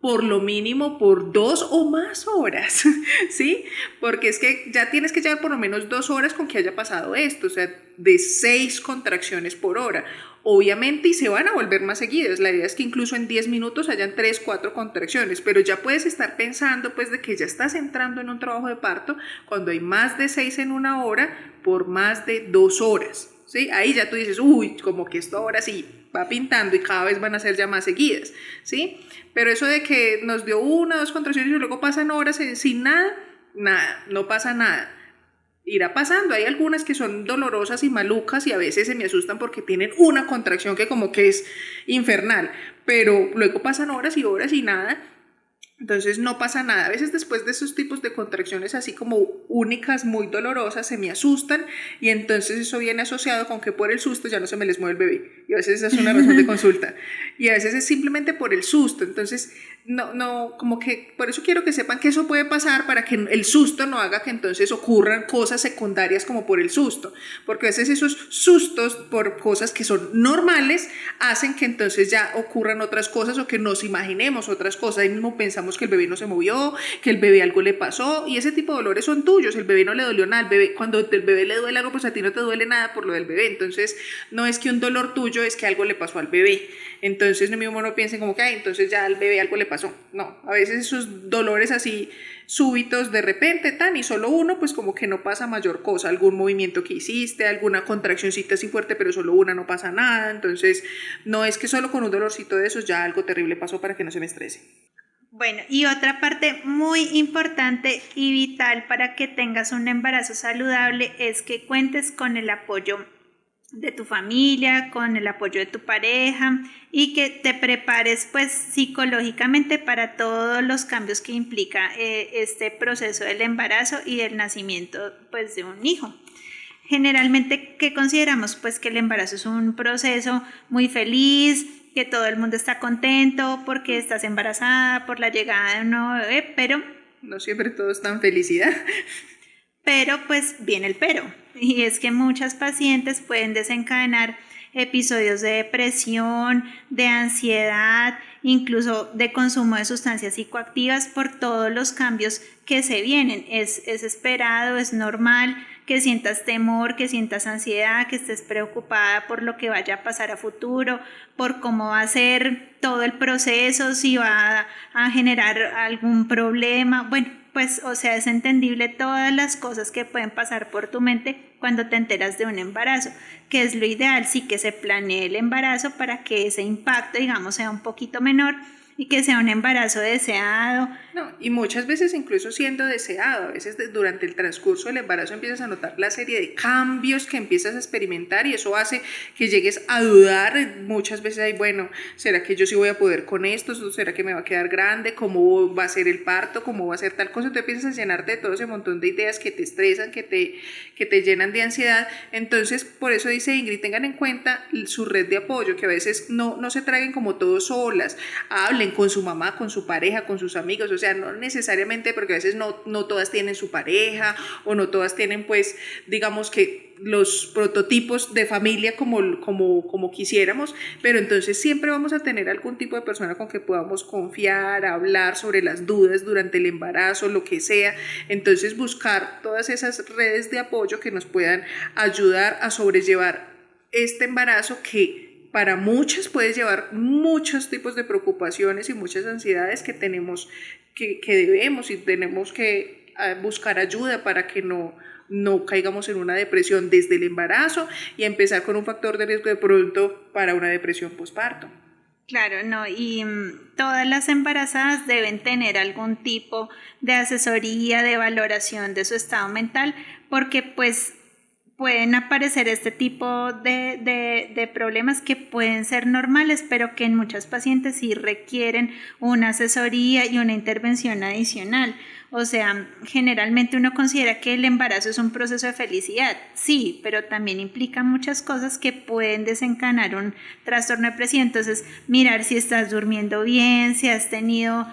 por lo mínimo por 2 o más horas, ¿sí? Porque es que ya tienes que llevar por lo menos 2 horas con que haya pasado esto, o sea, de 6 contracciones por hora. Obviamente, y se van a volver más seguidas. La idea es que incluso en 10 minutos hayan 3, 4 contracciones, pero ya puedes estar pensando pues de que ya estás entrando en un trabajo de parto cuando hay más de 6 en una hora por más de 2 horas. ¿Sí? Ahí ya tú dices, uy, como que esto ahora sí va pintando y cada vez van a ser ya más seguidas, ¿sí? Pero eso de que nos dio una, dos contracciones y luego pasan horas sin nada, nada, no pasa nada. Irá pasando, hay algunas que son dolorosas y malucas y a veces se me asustan porque tienen una contracción que como que es infernal, pero luego pasan horas y nada. Entonces no pasa nada. A veces después de esos tipos de contracciones así como únicas, muy dolorosas, se me asustan y entonces eso viene asociado con que por el susto ya no se me les mueve el bebé. Y a veces esa es una razón de consulta. Y a veces es simplemente por el susto. Entonces, no, como que por eso quiero que sepan que eso puede pasar para que el susto no haga que entonces ocurran cosas secundarias como por el susto. Porque a veces esos sustos por cosas que son normales hacen que entonces ya ocurran otras cosas o que nos imaginemos otras cosas. Ahí mismo pensamos que el bebé no se movió, que el bebé algo le pasó y ese tipo de dolores son tuyos, el bebé no le dolió nada, el bebé, cuando el bebé le duele algo pues a ti no te duele nada por lo del bebé, entonces no es que un dolor tuyo es que algo le pasó al bebé, entonces no mismo no piensen como que ay, entonces ya al bebé algo le pasó, no, a veces esos dolores así súbitos de repente tan y solo uno pues como que no pasa mayor cosa, algún movimiento que hiciste, alguna contraccioncita así fuerte pero solo una no pasa nada, entonces no es que solo con un dolorcito de esos ya algo terrible pasó para que no se me estrese. Bueno, y otra parte muy importante y vital para que tengas un embarazo saludable es que cuentes con el apoyo de tu familia, con el apoyo de tu pareja y que te prepares pues psicológicamente para todos los cambios que implica este proceso del embarazo y del nacimiento pues de un hijo. Generalmente, ¿qué consideramos? Pues que el embarazo es un proceso muy feliz, que todo el mundo está contento porque estás embarazada, por la llegada de un nuevo bebé, pero No siempre todo es tan felicidad. Pero pues viene el pero, y es que muchas pacientes pueden desencadenar episodios de depresión, de ansiedad, incluso de consumo de sustancias psicoactivas por todos los cambios que se vienen. Es esperado, es normal que sientas temor, que sientas ansiedad, que estés preocupada por lo que vaya a pasar a futuro, por cómo va a ser todo el proceso, si va a generar algún problema. Bueno, pues, o sea, es entendible todas las cosas que pueden pasar por tu mente cuando te enteras de un embarazo, que es lo ideal, sí que se planee el embarazo para que ese impacto, digamos, sea un poquito menor y que sea un embarazo deseado. No, y muchas veces incluso siendo deseado, a veces durante el transcurso del embarazo empiezas a notar la serie de cambios que empiezas a experimentar y eso hace que llegues a dudar muchas veces, ay, bueno, ¿será que yo sí voy a poder con esto? ¿Será que me va a quedar grande? ¿Cómo va a ser el parto? ¿Cómo va a ser tal cosa? Entonces empiezas a llenarte de todo ese montón de ideas que te estresan, que te llenan de ansiedad. Entonces, por eso dice Ingrid, tengan en cuenta su red de apoyo, que a veces no se traguen como todos solas, hablen con su mamá, con su pareja, con sus amigos, o sea, no necesariamente, porque a veces no todas tienen su pareja o no todas tienen, pues, digamos que los prototipos de familia como quisiéramos, pero entonces siempre vamos a tener algún tipo de persona con que podamos confiar, hablar sobre las dudas durante el embarazo, lo que sea. Entonces buscar todas esas redes de apoyo que nos puedan ayudar a sobrellevar este embarazo que para muchas puede llevar muchos tipos de preocupaciones y muchas ansiedades que tenemos, que debemos y tenemos que buscar ayuda para que no caigamos en una depresión desde el embarazo y empezar con un factor de riesgo de pronto para una depresión postparto. Claro, no, y todas las embarazadas deben tener algún tipo de asesoría, de valoración de su estado mental, porque pues pueden aparecer este tipo de problemas que pueden ser normales, pero que en muchas pacientes sí requieren una asesoría y una intervención adicional. O sea, generalmente uno considera que el embarazo es un proceso de felicidad, sí, pero también implica muchas cosas que pueden desencadenar un trastorno depresivo. Entonces, mirar si estás durmiendo bien, si has tenido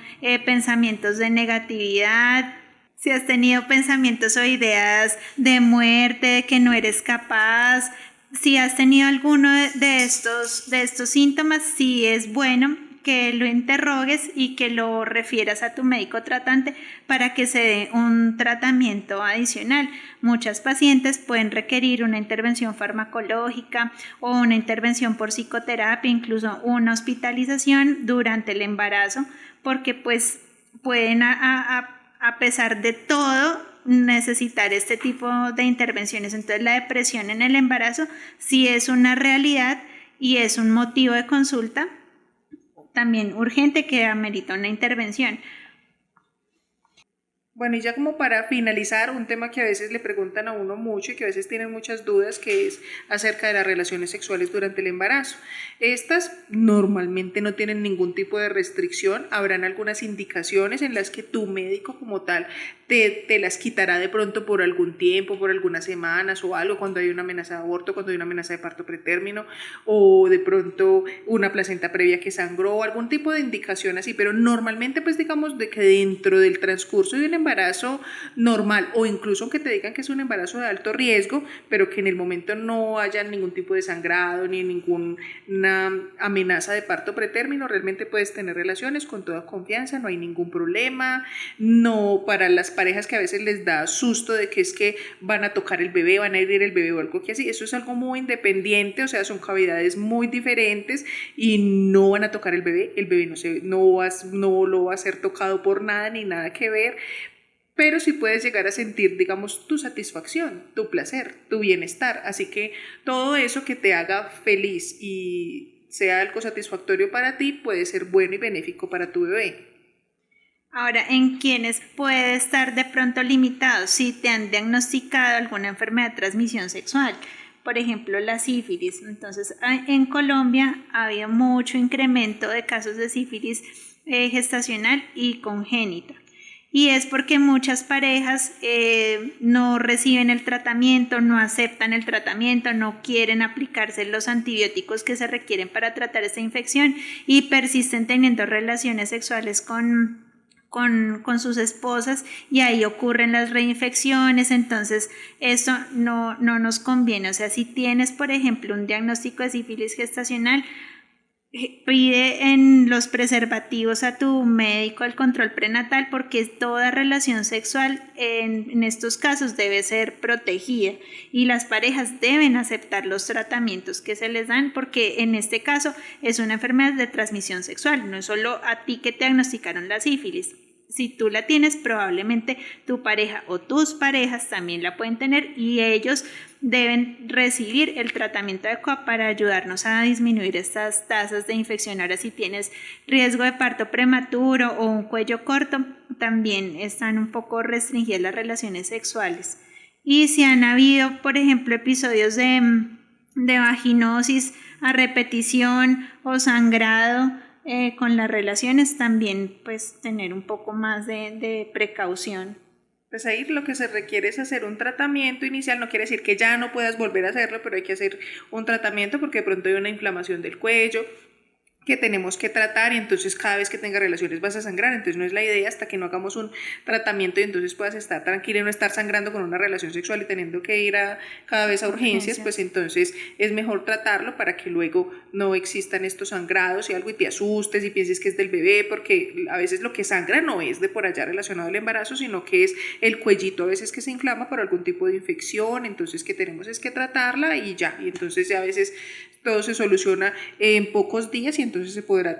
pensamientos de negatividad, si has tenido pensamientos o ideas de muerte, de que no eres capaz, si has tenido alguno de estos síntomas, sí es bueno que lo interrogues y que lo refieras a tu médico tratante para que se dé un tratamiento adicional. Muchas pacientes pueden requerir una intervención farmacológica o una intervención por psicoterapia, incluso una hospitalización durante el embarazo, porque pues pueden a pesar de todo, necesitar este tipo de intervenciones. Entonces, la depresión en el embarazo sí es una realidad y es un motivo de consulta también urgente que amerita una intervención. Bueno, y ya como para finalizar, un tema que a veces le preguntan a uno mucho y que a veces tienen muchas dudas, que es acerca de las relaciones sexuales durante el embarazo. Estas normalmente no tienen ningún tipo de restricción, habrán algunas indicaciones en las que tu médico como tal te las quitará de pronto por algún tiempo, por algunas semanas o algo, cuando hay una amenaza de aborto, cuando hay una amenaza de parto pretérmino o de pronto una placenta previa que sangró, algún tipo de indicación así, pero normalmente pues digamos de que dentro del transcurso de un embarazo normal o incluso que te digan que es un embarazo de alto riesgo, pero que en el momento no haya ningún tipo de sangrado ni ninguna amenaza de parto pretérmino, realmente puedes tener relaciones con toda confianza, no hay ningún problema. No, para las parejas que a veces les da susto de que es que van a tocar el bebé, van a herir el bebé o algo que así, eso es algo muy independiente, o sea, son cavidades muy diferentes y no van a tocar el bebé no lo va a ser tocado por nada ni nada que ver, pero sí puedes llegar a sentir, digamos, tu satisfacción, tu placer, tu bienestar. Así que todo eso que te haga feliz y sea algo satisfactorio para ti puede ser bueno y benéfico para tu bebé. Ahora, ¿en quiénes puede estar de pronto limitado si te han diagnosticado alguna enfermedad de transmisión sexual? por ejemplo, la sífilis. Entonces, en Colombia ha habido mucho incremento de casos de sífilis gestacional y congénita. Y es porque muchas parejas no reciben el tratamiento, no aceptan el tratamiento, no quieren aplicarse los antibióticos que se requieren para tratar esta infección y persisten teniendo relaciones sexuales con sus esposas, y ahí ocurren las reinfecciones. Entonces eso no nos conviene. O sea, si tienes, por ejemplo, un diagnóstico de sífilis gestacional, pide en los preservativos a tu médico el control prenatal, porque toda relación sexual en estos casos debe ser protegida y las parejas deben aceptar los tratamientos que se les dan, porque en este caso es una enfermedad de transmisión sexual, no es solo a ti que te diagnosticaron la sífilis. Si tú la tienes, probablemente tu pareja o tus parejas también la pueden tener, y ellos deben recibir el tratamiento adecuado para ayudarnos a disminuir estas tasas de infección. Ahora, si tienes riesgo de parto prematuro o un cuello corto, también están un poco restringidas las relaciones sexuales. Y si han habido, por ejemplo, episodios de vaginosis a repetición o sangrado con las relaciones, también pues tener un poco más de precaución. Pues ahí lo que se requiere es hacer un tratamiento inicial. No quiere decir que ya no puedas volver a hacerlo, pero hay que hacer un tratamiento porque de pronto hay una inflamación del cuello que tenemos que tratar, y entonces cada vez que tengas relaciones vas a sangrar. Entonces no es la idea hasta que no hagamos un tratamiento y entonces puedas estar tranquila y no estar sangrando con una relación sexual y teniendo que ir cada vez a urgencias. Pues entonces es mejor tratarlo para que luego no existan estos sangrados y algo y te asustes y pienses que es del bebé, porque a veces lo que sangra no es de por allá relacionado al embarazo, sino que es el cuellito a veces que se inflama por algún tipo de infección. Entonces que tenemos es que tratarla y ya, y entonces ya a veces todo se soluciona en pocos días y entonces se podrá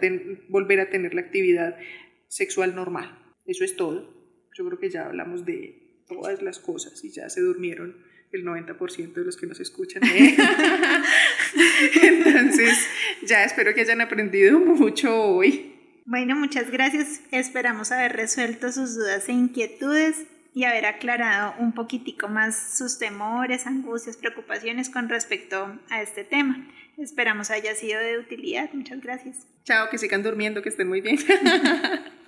volver a tener la actividad sexual normal. Eso es todo. Yo creo que ya hablamos de todas las cosas y ya se durmieron el 90% de los que nos escuchan. Entonces ya espero que hayan aprendido mucho hoy. Bueno, muchas gracias. Esperamos haber resuelto sus dudas e inquietudes y haber aclarado un poquitico más sus temores, angustias, preocupaciones con respecto a este tema. Esperamos haya sido de utilidad. Muchas gracias. Chao, que sigan durmiendo, que estén muy bien.